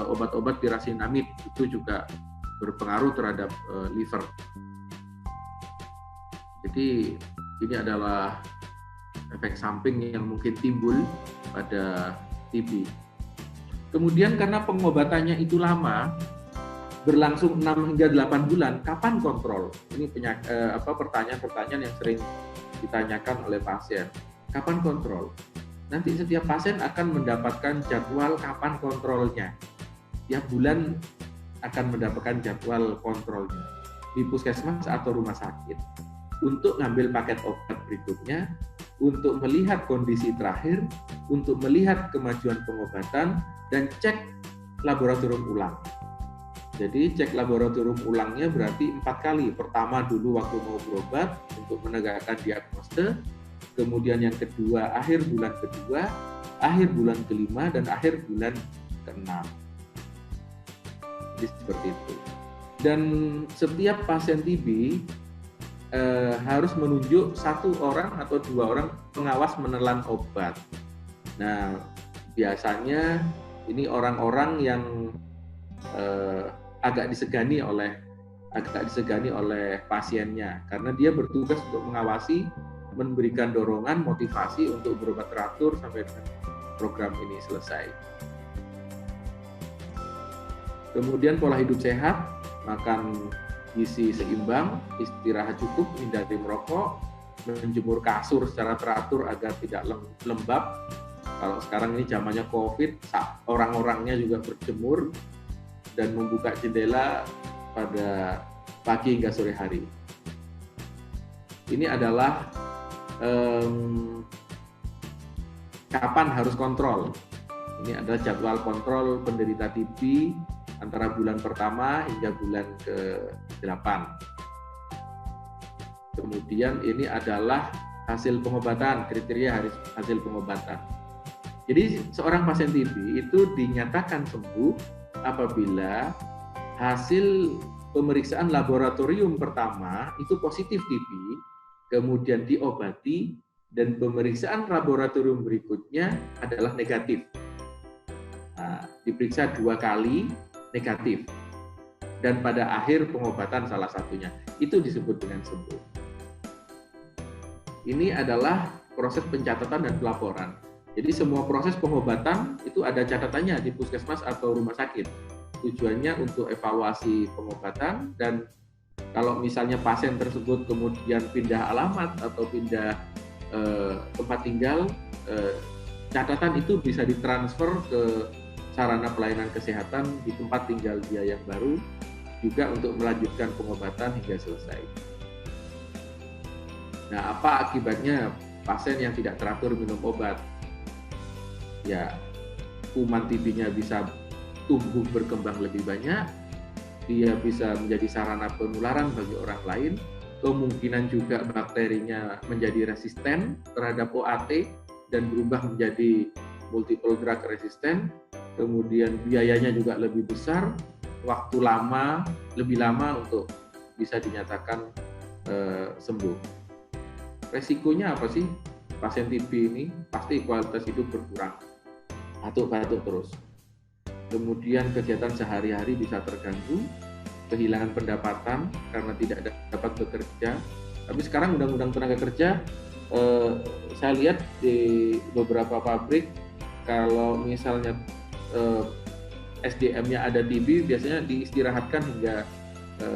obat-obat pirasinamid itu juga berpengaruh terhadap liver. Jadi ini adalah efek samping yang mungkin timbul pada TB. Kemudian karena pengobatannya itu lama, berlangsung 6 hingga 8 bulan, kapan kontrol? Ini pertanyaan-pertanyaan yang sering ditanyakan oleh pasien. Kapan kontrol? Nanti setiap pasien akan mendapatkan jadwal kapan kontrolnya. Tiap bulan akan mendapatkan jadwal kontrolnya di puskesmas atau rumah sakit untuk ngambil paket obat berikutnya, untuk melihat kondisi terakhir, untuk melihat kemajuan pengobatan, dan cek laboratorium ulang. Jadi cek laboratorium ulangnya berarti 4 kali. Pertama dulu waktu mau berobat untuk menegakkan diagnosa, kemudian yang kedua akhir bulan kedua, akhir bulan kelima, dan akhir bulan keenam. Jadi seperti itu. Dan setiap pasien TB harus menunjuk 1 orang atau 2 orang pengawas menelan obat. Nah, biasanya ini orang-orang yang agak disegani oleh pasiennya, karena dia bertugas untuk mengawasi, memberikan dorongan, motivasi untuk berobat teratur sampai dengan program ini selesai. Kemudian pola hidup sehat, makan gizi seimbang, istirahat cukup, hindari merokok, menjemur kasur secara teratur agar tidak lembab. Kalau sekarang ini zamannya COVID, orang-orangnya juga berjemur dan membuka jendela pada pagi hingga sore hari. Ini adalah kapan harus kontrol. Ini adalah jadwal kontrol penderita TB antara bulan pertama hingga bulan ke-8. Kemudian ini adalah hasil pengobatan, kriteria hasil pengobatan. Jadi seorang pasien TB itu dinyatakan sembuh apabila hasil pemeriksaan laboratorium pertama itu positif TB, kemudian diobati, dan pemeriksaan laboratorium berikutnya adalah negatif. Nah, diperiksa 2 kali, negatif. Dan pada akhir pengobatan salah satunya, itu disebut dengan sembuh. Ini adalah proses pencatatan dan pelaporan. Jadi semua proses pengobatan itu ada catatannya di puskesmas atau rumah sakit. Tujuannya untuk evaluasi pengobatan, dan kalau misalnya pasien tersebut kemudian pindah alamat atau pindah tempat tinggal, catatan itu bisa ditransfer ke sarana pelayanan kesehatan di tempat tinggal dia yang baru, juga untuk melanjutkan pengobatan hingga selesai. Nah, apa akibatnya pasien yang tidak teratur minum obat? Ya, kuman TB-nya bisa tumbuh berkembang lebih banyak, dia bisa menjadi sarana penularan bagi orang lain, kemungkinan juga bakterinya menjadi resisten terhadap OAT dan berubah menjadi multiple drug resistant, kemudian biayanya juga lebih besar, waktu lebih lama untuk bisa dinyatakan sembuh. Resikonya apa sih? Pasien TB ini pasti kualitas hidup berkurang, batuk-batuk terus. Kemudian kegiatan sehari-hari bisa terganggu, kehilangan pendapatan karena tidak dapat bekerja. Tapi sekarang undang-undang tenaga kerja, saya lihat di beberapa pabrik, kalau misalnya SDM-nya ada TB, biasanya diistirahatkan hingga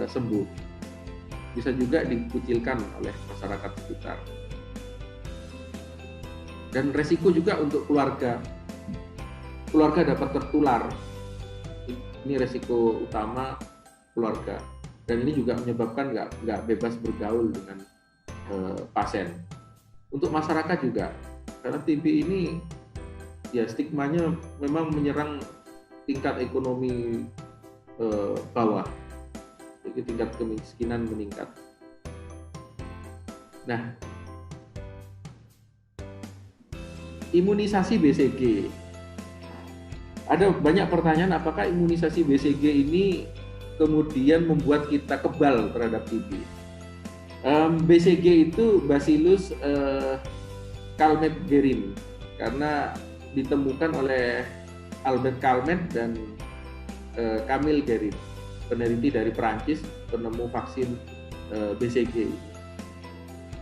sembuh. Bisa juga dikucilkan oleh masyarakat sekitar. Dan resiko juga untuk keluarga. Keluarga dapat tertular. Ini resiko utama keluarga. Dan ini juga menyebabkan nggak bebas bergaul dengan pasien. Untuk masyarakat juga, karena TB ini ya stigmanya memang menyerang tingkat ekonomi bawah, jadi tingkat kemiskinan meningkat. Nah, imunisasi BCG. Ada banyak pertanyaan, apakah imunisasi BCG ini kemudian membuat kita kebal terhadap TB? BCG itu Bacillus Calmette-Guerin, karena ditemukan oleh Albert Calmette dan Camille Guerin, peneliti dari Perancis, penemu vaksin BCG.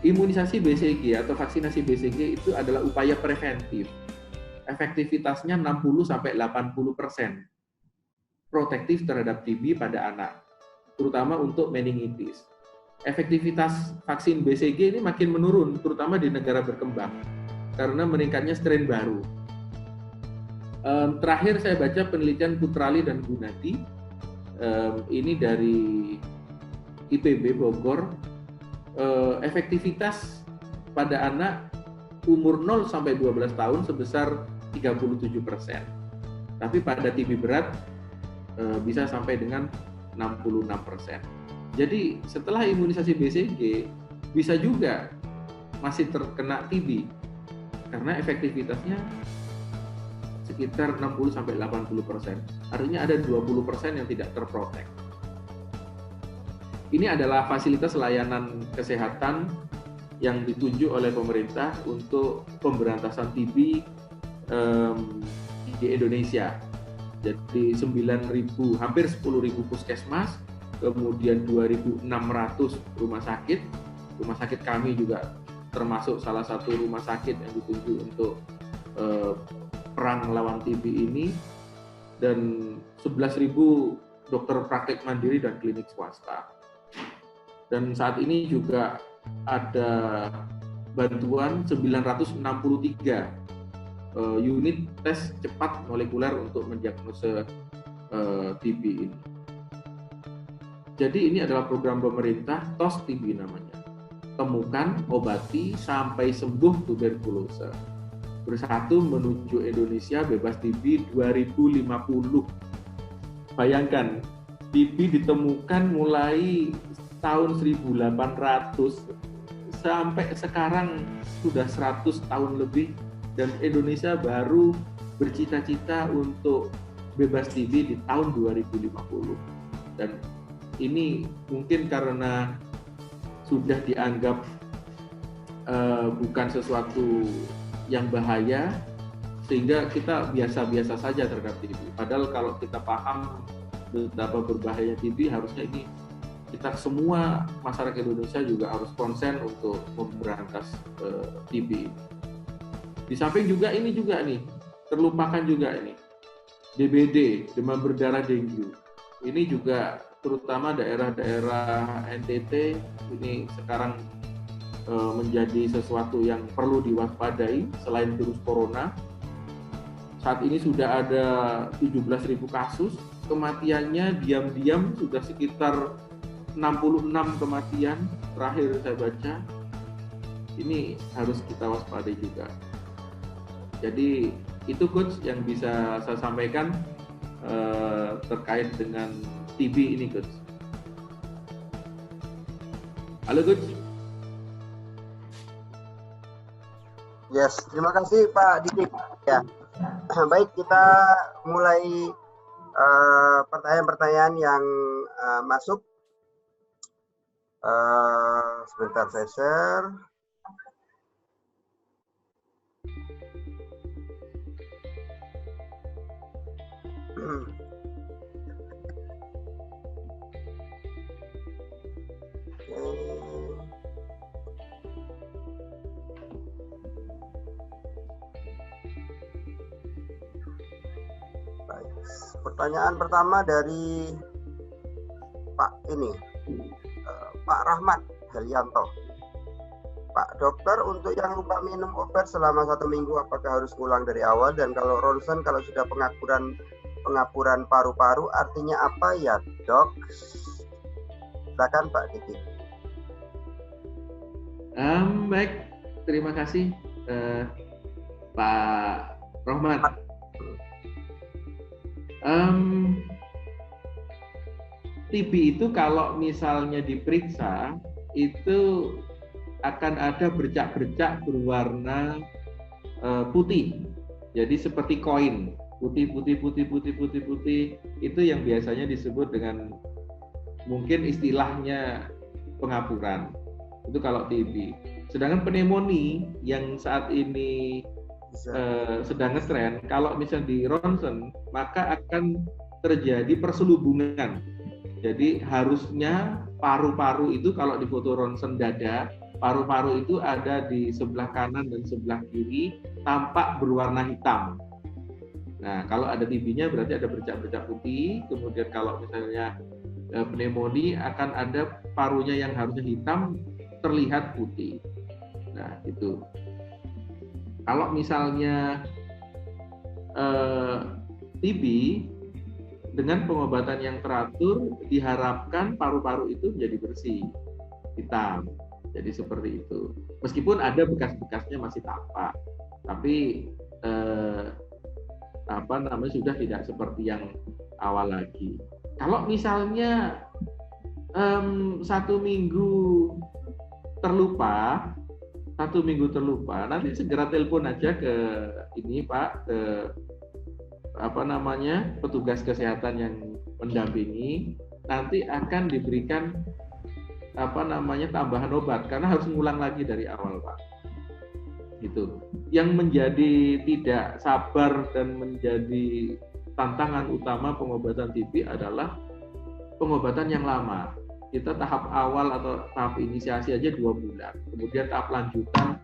Imunisasi BCG atau vaksinasi BCG itu adalah upaya preventif. Efektivitasnya 60-80%. Protektif terhadap TB pada anak, terutama untuk meningitis. Efektivitas vaksin BCG ini makin menurun, terutama di negara berkembang, karena meningkatnya strain baru. Terakhir saya baca penelitian Putrali dan Gunadi, ini dari IPB Bogor, efektivitas pada anak umur 0 sampai 12 tahun sebesar 37%. Tapi pada TB berat bisa sampai dengan 66%. Jadi setelah imunisasi BCG bisa juga masih terkena TB karena efektivitasnya sekitar 60-80%. Artinya ada 20% yang tidak terprotek. Ini adalah fasilitas layanan kesehatan yang ditunjuk oleh pemerintah untuk pemberantasan TB di Indonesia. Jadi 9.000, hampir 10.000 puskesmas, kemudian 2.600 rumah sakit. Rumah sakit kami juga termasuk salah satu rumah sakit yang ditunjuk untuk perang melawan TB ini, dan 11.000 dokter praktek mandiri dan klinik swasta. Dan saat ini juga ada bantuan 963 unit tes cepat molekuler untuk mendiagnosa TB ini. Jadi ini adalah program pemerintah, TOS TB namanya. Temukan, obati, sampai sembuh tuberkulosa. Bersatu menuju Indonesia bebas TB 2050. Bayangkan, TB ditemukan mulai tahun 1800 sampai sekarang sudah 100 tahun lebih, dan Indonesia baru bercita-cita untuk bebas TB di tahun 2050. Dan ini mungkin karena sudah dianggap bukan sesuatu yang bahaya, sehingga kita biasa-biasa saja terhadap TB. Padahal kalau kita paham betapa berbahaya TB, harusnya ini kita semua masyarakat Indonesia juga harus konsen untuk memberantas TB. Di samping juga ini juga nih, terlupakan juga ini, DBD, demam berdarah dengue. Ini juga terutama daerah-daerah NTT ini sekarang menjadi sesuatu yang perlu diwaspadai selain virus corona. Saat ini sudah ada 17.000 kasus, kematiannya diam-diam sudah sekitar 66 kematian terakhir saya baca. Ini harus kita waspadai juga. Jadi itu Coach yang bisa saya sampaikan terkait dengan TB ini, Coach. Halo Coach. Yes, terima kasih Pak Didik. Ya, baik, kita mulai pertanyaan-pertanyaan yang masuk. Sebentar saya share. Baik. Pertanyaan pertama dari Pak Pak Rahmat Helianto. Pak dokter, untuk yang lupa minum obat selama 1 minggu, apakah harus ulang dari awal? Dan kalau ronsen, kalau sudah pengapuran paru-paru, artinya apa ya dok? Silakan Pak Diki. Baik, terima kasih Pak Rahmat. TB itu kalau misalnya diperiksa itu akan ada bercak-bercak berwarna putih. Jadi seperti koin, putih itu yang biasanya disebut dengan mungkin istilahnya pengapuran. Itu kalau TB. Sedangkan pneumonia yang saat ini sedang ngetren, kalau misalnya di ronsen maka akan terjadi perselubungan. Jadi harusnya paru-paru itu kalau di foto ronsen dada, paru-paru itu ada di sebelah kanan dan sebelah kiri, tampak berwarna hitam. Nah, kalau ada TB-nya berarti ada bercak-bercak putih. Kemudian kalau misalnya pneumonia akan ada parunya yang harusnya hitam terlihat putih. Nah, itu. Kalau misalnya TB dengan pengobatan yang teratur diharapkan paru-paru itu menjadi bersih, hitam. Jadi seperti itu. Meskipun ada bekas-bekasnya masih tampak, tapi sudah tidak seperti yang awal lagi. Kalau misalnya 1 minggu terlupa, nanti segera telepon aja ke ini Pak, ke petugas kesehatan yang mendampingi, nanti akan diberikan tambahan obat karena harus ngulang lagi dari awal Pak. Gitu. Yang menjadi tidak sabar dan menjadi tantangan utama pengobatan TB adalah pengobatan yang lama. Kita tahap awal atau tahap inisiasi aja 2 bulan, kemudian tahap lanjutan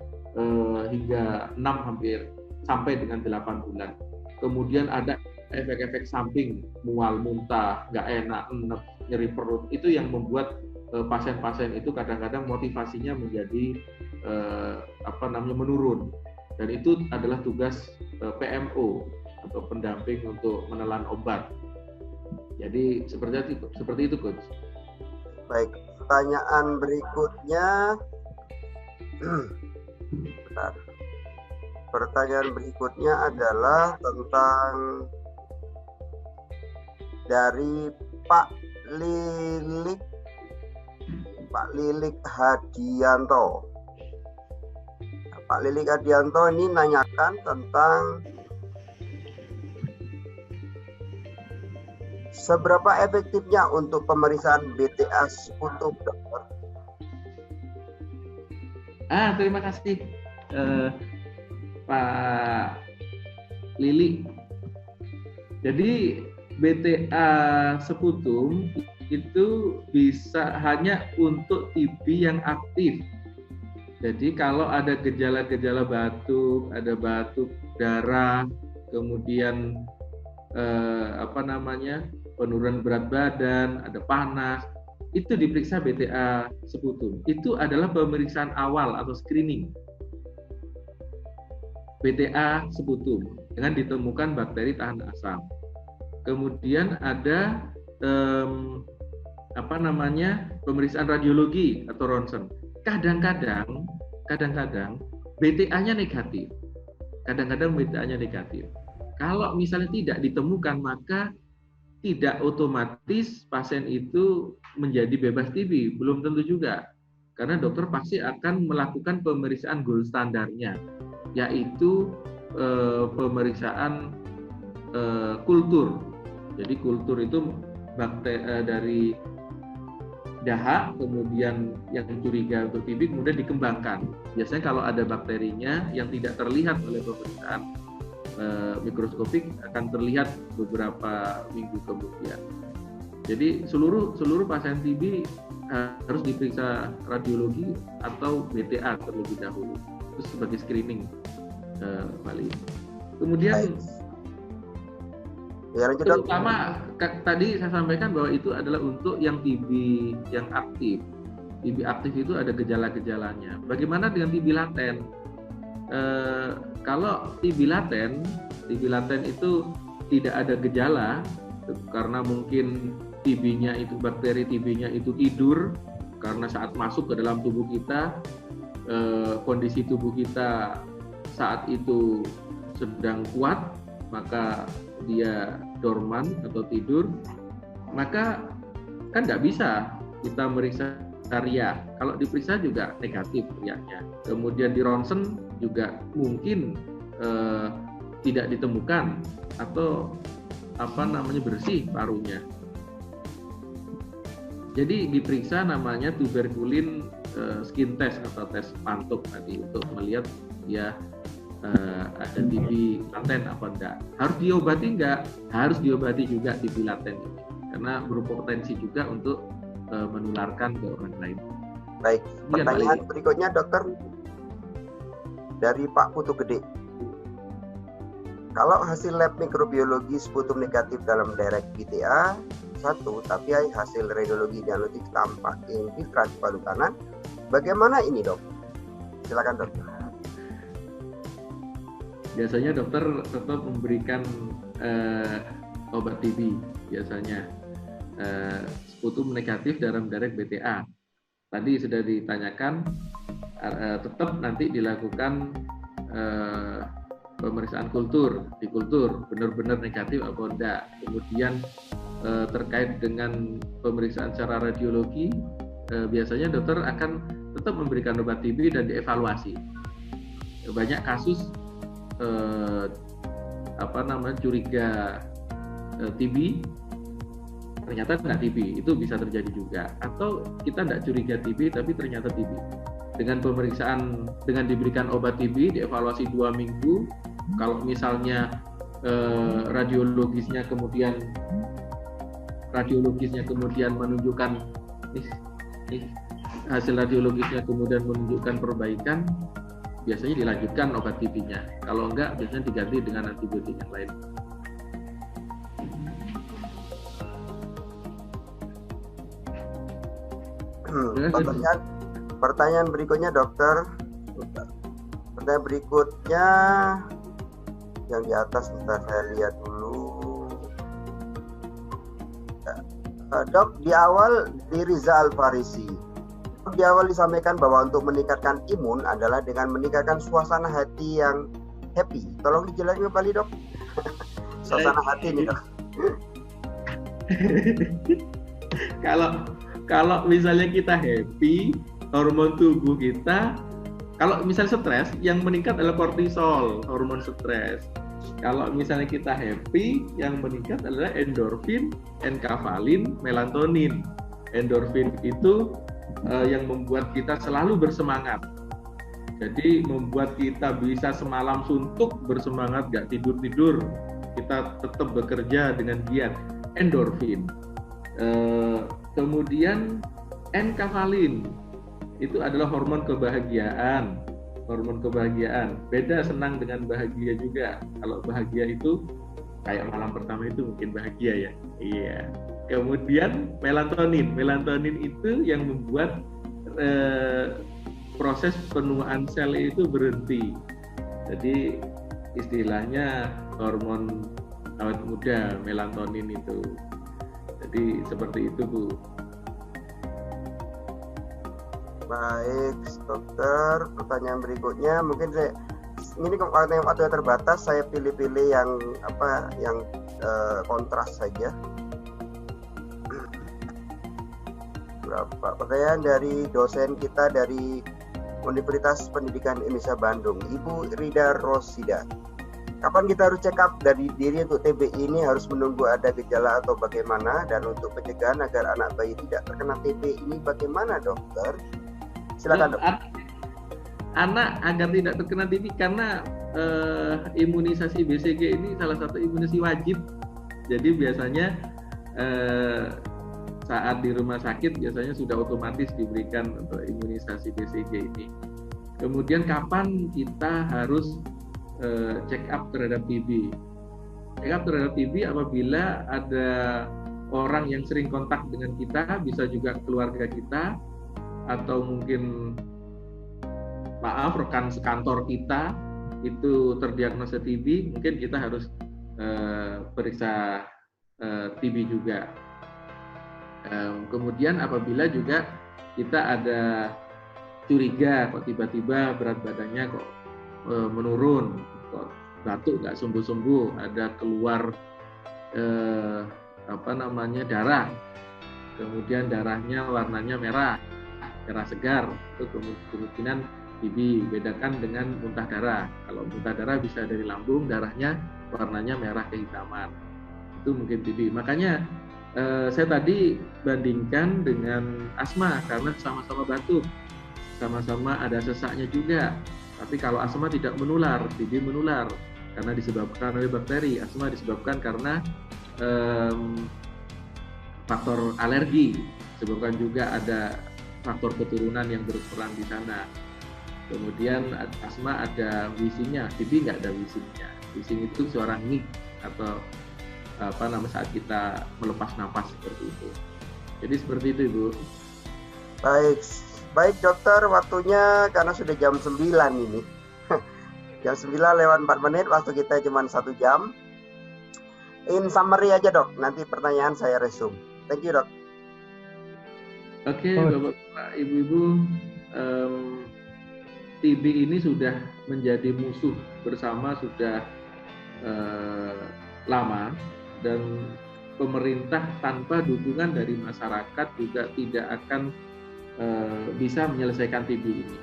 hingga 6 hampir sampai dengan 8 bulan. Kemudian ada efek-efek samping, mual, muntah, nggak enak, enek, nyeri perut. Itu yang membuat pasien-pasien itu kadang-kadang motivasinya menjadi menurun. Dan itu adalah tugas PMO atau pendamping untuk menelan obat. Jadi seperti itu, Coach. Baik, pertanyaan berikutnya. Bentar. Pertanyaan berikutnya adalah tentang dari Pak Lilik Hadianto. Pak Lilik Hadianto ini nanyakan tentang seberapa efektifnya untuk pemeriksaan BTA sekutum, dokter? Terima kasih Pak Lili. Jadi BTA sekutum itu bisa hanya untuk TB yang aktif. Jadi kalau ada gejala-gejala batuk, ada batuk, darah, kemudian penurunan berat badan, ada panas, itu diperiksa BTA sekutum. Itu adalah pemeriksaan awal atau screening BTA sekutum dengan ditemukan bakteri tahan asam. Kemudian ada pemeriksaan radiologi atau ronsen. Kadang-kadang BTA-nya negatif. Kalau misalnya tidak ditemukan, maka tidak otomatis pasien itu menjadi bebas TB, belum tentu juga. Karena dokter pasti akan melakukan pemeriksaan gold standarnya, yaitu pemeriksaan kultur. Jadi kultur itu dari dahak, kemudian yang curiga untuk TB kemudian dikembangkan. Biasanya kalau ada bakterinya yang tidak terlihat oleh pemeriksaan mikroskopik akan terlihat beberapa minggu kemudian. Jadi seluruh pasien TB harus diperiksa radiologi atau BTA terlebih dahulu, itu sebagai screening kali. Kemudian terutama tadi saya sampaikan bahwa itu adalah untuk yang TB yang aktif. TB aktif itu ada gejala-gejalanya. Bagaimana dengan TB laten? Kalau TB laten itu tidak ada gejala karena mungkin TB-nya itu bakteri TB-nya itu tidur karena saat masuk ke dalam tubuh kita kondisi tubuh kita saat itu sedang kuat, maka dia dorman atau tidur, maka kan nggak bisa kita meriksa ria. Kalau diperiksa juga negatif riaknya. Kemudian di ronsen juga mungkin tidak ditemukan atau bersih parunya. Jadi diperiksa namanya tuberkulin skin test atau tes pantuk tadi untuk melihat ya ada TB laten apa enggak. Harus diobati enggak? Harus diobati juga TB laten ini karena berpotensi juga untuk menularkan ke orang lain. Baik, pertanyaan berikutnya dokter dari Pak Putu Gede. Kalau hasil lab mikrobiologi sputum negatif dalam direct BTA 1, tapi hasil radiologi diagnostik tampak infiltrasi paru kanan, bagaimana ini dok? Silakan dokter. Biasanya dokter tetap memberikan obat TB biasanya sputum negatif dalam direct BTA. Tadi sudah ditanyakan, tetap nanti dilakukan pemeriksaan di kultur benar-benar negatif apa enggak. Kemudian terkait dengan pemeriksaan secara radiologi, biasanya dokter akan tetap memberikan obat TB dan dievaluasi. Banyak kasus curiga TB, ternyata tidak TB, itu bisa terjadi juga. Atau kita tidak curiga TB tapi ternyata TB. Dengan pemeriksaan, dengan diberikan obat TB, dievaluasi 2 minggu, kalau misalnya radiologisnya kemudian menunjukkan hasil radiologisnya kemudian menunjukkan perbaikan, biasanya dilanjutkan obat TB-nya. Kalau enggak, biasanya diganti dengan antibiotik yang lain. Pertanyaan berikutnya dokter. Pertanyaan berikutnya yang di atas, sebentar saya lihat dulu. Dok, di awal di Riza Al-Farisi, di awal disampaikan bahwa untuk meningkatkan imun adalah dengan meningkatkan suasana hati yang happy. Tolong dijelaskan kembali dok. Suasana hati ini dok. Kalau misalnya kita happy, hormon tubuh kita, kalau misalnya stres, yang meningkat adalah kortisol, hormon stres. Kalau misalnya kita happy, yang meningkat adalah endorfin, enkafalin, melatonin. Endorfin itu yang membuat kita selalu bersemangat. Jadi membuat kita bisa semalam suntuk, bersemangat, gak tidur-tidur. Kita tetap bekerja dengan giat. Endorfin. Kemudian enkafalin itu adalah hormon kebahagiaan. Hormon kebahagiaan. Beda senang dengan bahagia juga. Kalau bahagia itu kayak malam pertama itu mungkin bahagia ya. Iya. Kemudian melatonin. Melatonin itu yang membuat proses penuaan sel itu berhenti. Jadi istilahnya hormon awet muda, melatonin itu. Jadi seperti itu, Bu. Baik, dokter. Pertanyaan berikutnya mungkin ini waktu yang terbatas, saya pilih-pilih yang kontras saja. Berapa pertanyaan dari dosen kita dari Universitas Pendidikan Indonesia Bandung, Ibu Rida Rosida. Kapan kita harus check up dari diri untuk TB ini? Harus menunggu ada gejala atau bagaimana? Dan untuk pencegahan agar anak bayi tidak terkena TB ini bagaimana, dokter? Silakan, dok. Anak agar tidak terkena TB karena imunisasi BCG ini salah satu imunisasi wajib. Jadi biasanya saat di rumah sakit biasanya sudah otomatis diberikan untuk imunisasi BCG ini. Kemudian kapan kita harus check up terhadap TB? Check up terhadap TB apabila ada orang yang sering kontak dengan kita, bisa juga keluarga kita, atau mungkin rekan sekantor kita itu terdiagnosa TB, mungkin kita harus periksa TB juga. Kemudian apabila juga kita ada curiga kok tiba-tiba berat badannya kok menurun, kok batuk nggak sembuh-sembuh, ada keluar darah, kemudian darahnya warnanya merah segar, itu kemungkinan TB. Bedakan dengan muntah darah. Kalau muntah darah bisa dari lambung, darahnya warnanya merah kehitaman, itu mungkin TB. Makanya saya tadi bandingkan dengan asma karena sama-sama batuk, sama-sama ada sesaknya juga. Tapi kalau asma tidak menular, TB menular karena disebabkan oleh bakteri. Asma disebabkan karena faktor alergi, disebabkan juga ada faktor keturunan yang berperan di sana. Kemudian asma ada wheezingnya, TB nggak ada wheezingnya. Wheezing itu suara ngik atau saat kita melepas napas seperti itu. Jadi seperti itu, Ibu. Baik dokter, waktunya karena sudah jam 9 ini. Jam 9:04, waktu kita cuma 1 jam. In summary aja dok, nanti pertanyaan saya resume. Thank you dok. Oke, Bapak, Ibu-ibu, TB ini sudah menjadi musuh bersama sudah lama, dan pemerintah tanpa dukungan dari masyarakat juga tidak akan bisa menyelesaikan TB ini.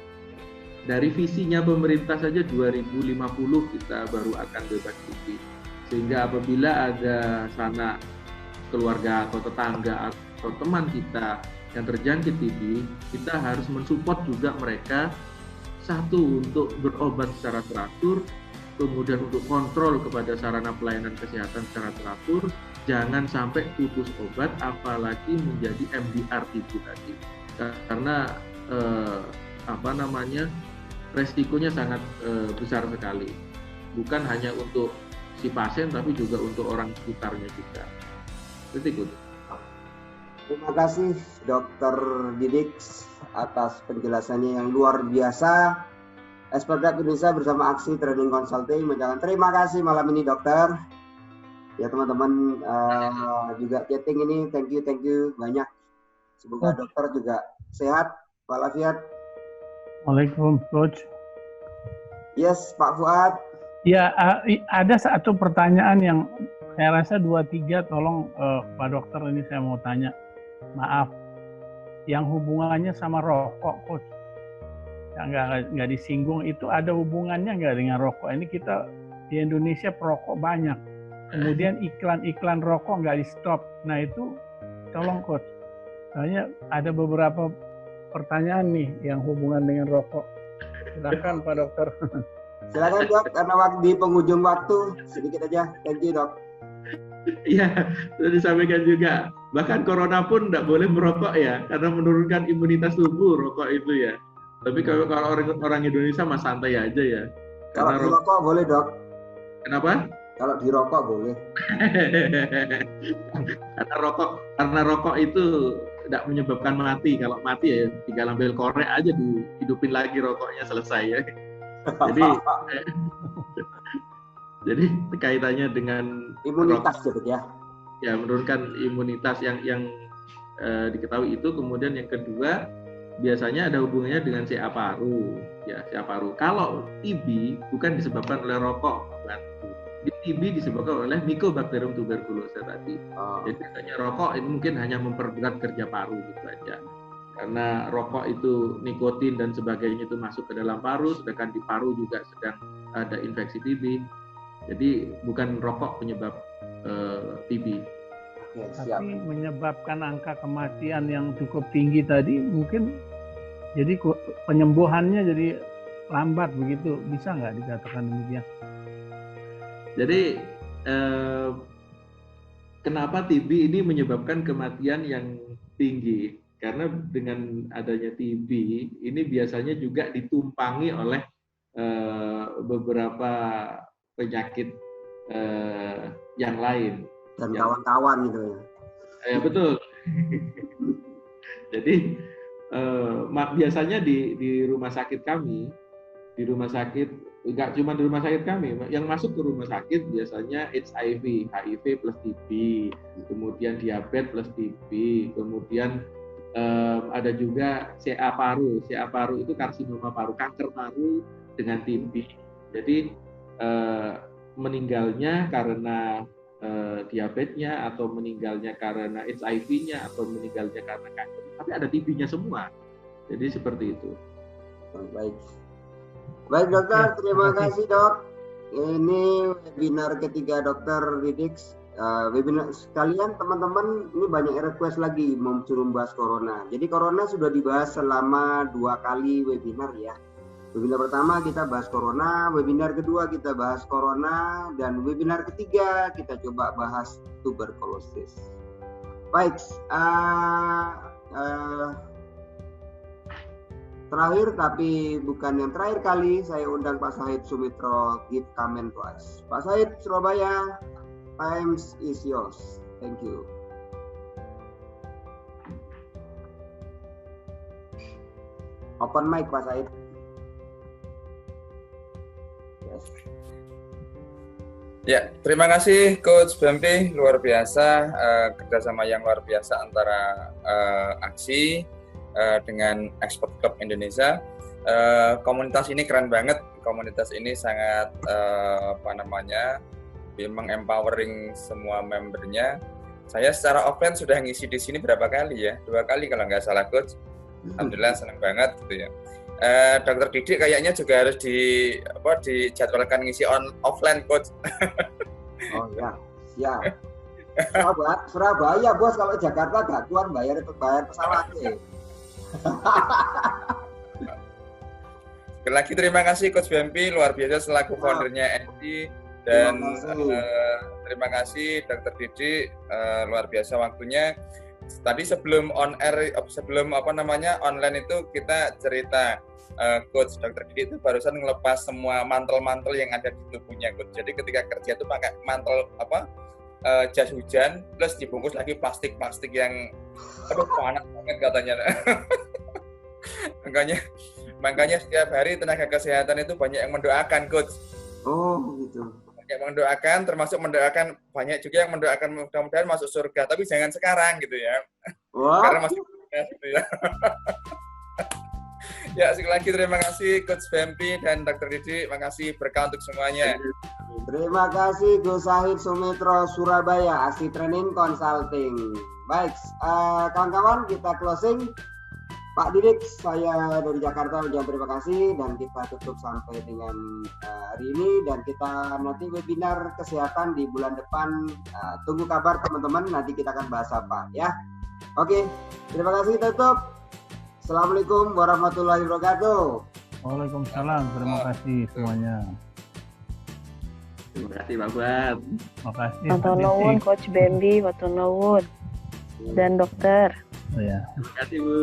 Dari visinya pemerintah saja 2050 kita baru akan bebas TB. Sehingga apabila ada sanak keluarga atau tetangga atau teman kita yang terjangkit TB, kita harus mensupport juga mereka, satu untuk berobat secara teratur, kemudian untuk kontrol kepada sarana pelayanan kesehatan secara teratur, jangan sampai putus obat apalagi menjadi MDR TB tadi. Karena resikonya sangat besar sekali. Bukan hanya untuk si pasien tapi juga untuk orang sekitarnya juga. Itu. Terima kasih Dr. Didik atas penjelasannya yang luar biasa. Esperdak Indonesia bersama Aksi Training Consulting mengucapkan terima kasih malam ini dokter. Ya teman-teman juga chatting ini, thank you banyak. Semoga dokter juga sehat walafiat. Waalaikumsalam coach. Yes Pak Fuad. Ya ada satu pertanyaan yang saya rasa 2-3 tolong Pak Dokter, ini saya mau tanya. Maaf, yang hubungannya sama rokok, coach, yang nggak disinggung itu ada hubungannya nggak dengan rokok? Ini kita di Indonesia perokok banyak, kemudian iklan rokok nggak di stop. Nah itu tolong coach, soalnya ada beberapa pertanyaan nih yang hubungan dengan rokok. Silakan Pak Dokter. Silakan dok, karena di penghujung waktu sedikit aja. Thank you dok. Iya, sudah disampaikan juga. Bahkan corona pun tidak boleh merokok ya, karena menurunkan imunitas tubuh rokok itu ya. Tapi kalau orang Indonesia mah santai aja ya. Kalau dirokok boleh dok. Kenapa? Kalau dirokok boleh. karena rokok itu tidak menyebabkan mati. Kalau mati ya tinggal ambil korek aja, dihidupin lagi rokoknya, selesai ya. Jadi kaitannya dengan imunitas gitu ya. Ya, menurunkan imunitas yang diketahui itu. Kemudian yang kedua, biasanya ada hubungannya dengan CA paru. Ya, CA paru. Kalau TB bukan disebabkan oleh rokok, TB disebabkan oleh Mycobacterium tuberculosis tadi. Jadi biasanya rokok ini mungkin hanya memperberat kerja paru gitu aja. Karena rokok itu nikotin dan sebagainya itu masuk ke dalam paru, sedangkan di paru juga sedang ada infeksi TB. Jadi bukan rokok penyebab TB. Tapi menyebabkan angka kematian yang cukup tinggi tadi, mungkin jadi penyembuhannya jadi lambat begitu, bisa nggak dikatakan demikian? Jadi kenapa TB ini menyebabkan kematian yang tinggi? Karena dengan adanya TB ini biasanya juga ditumpangi oleh beberapa penyakit yang lain dan kawan-kawan gitu ya. Ya betul. Jadi biasanya di rumah sakit kami, nggak cuma di rumah sakit kami, yang masuk ke rumah sakit biasanya HIV plus TB, kemudian diabetes plus TB, kemudian ada juga CA paru. CA paru itu karsinoma paru, kanker paru dengan TB. Jadi meninggalnya karena diabetesnya atau meninggalnya karena HIV-nya atau meninggalnya karena kanker, tapi ada TB-nya semua. Jadi seperti itu. Baik dokter, terima kasih dok. Ini webinar ketiga dokter Didik. Webinar sekalian teman-teman, ini banyak request lagi mau suruh bahas corona. Jadi corona sudah dibahas selama 2 kali webinar ya. Webinar pertama kita bahas corona, webinar kedua kita bahas corona, dan webinar ketiga kita coba bahas tuberkulosis. Baik, terakhir tapi bukan yang terakhir kali, saya undang Pak Syahid Sumitro give comment to us. Pak Syahid Surabaya, time is yours. Thank you. Open mic Pak Syahid. Ya, terima kasih Coach Bampi, luar biasa, kerjasama yang luar biasa antara Aksi dengan Expert Club Indonesia. Komunitas ini keren banget, komunitas ini sangat memang empowering semua membernya. Saya secara offline sudah ngisi di sini berapa kali ya? 2 kali kalau nggak salah Coach. Alhamdulillah senang banget gitu ya. Dokter Didik kayaknya juga harus dijadwalkan ngisi offline Coach. Oh ya, siap. Surabaya bos, kalau Jakarta gak kuat bayar pesawatnya. Sekali lagi terima kasih Coach Bampi, luar biasa selaku foundernya ND, dan terima kasih Dokter Didik, luar biasa waktunya. Tadi sebelum on air, online itu kita cerita Coach Dokter Didik itu barusan ngelepas semua mantel-mantel yang ada di tubuhnya Coach. Jadi ketika kerja itu pakai mantel jas hujan plus dibungkus lagi plastik yang panas banget katanya. makanya setiap hari tenaga kesehatan itu banyak yang mendoakan Coach. Oh gitu. Banyak mendoakan, termasuk mendoakan, banyak juga yang mendoakan mudah-mudahan masuk surga, tapi jangan sekarang gitu ya. Wah. Karena masih gitu ya. Ya, sekali lagi terima kasih Coach Bampi dan Dr. Didik, makasih berkah untuk semuanya. Terima kasih Gus Syahid Sumitro Surabaya, Aksi Training Consulting. Baik, kawan-kawan kita closing. Pak Didik, saya dari Jakarta ucapkan terima kasih, dan kita tutup sampai dengan hari ini, dan kita nanti webinar kesehatan di bulan depan. Tunggu kabar teman-teman, nanti kita akan bahas apa ya. Oke, terima kasih, tutup. Assalamualaikum warahmatullahi wabarakatuh. Waalaikumsalam, terima kasih semuanya. Terima kasih Pak Buat. Terima kasih. Matur nuwun Coach Bambi, matur nuwun. Dan dokter. Oh ya. Terima kasih Bu.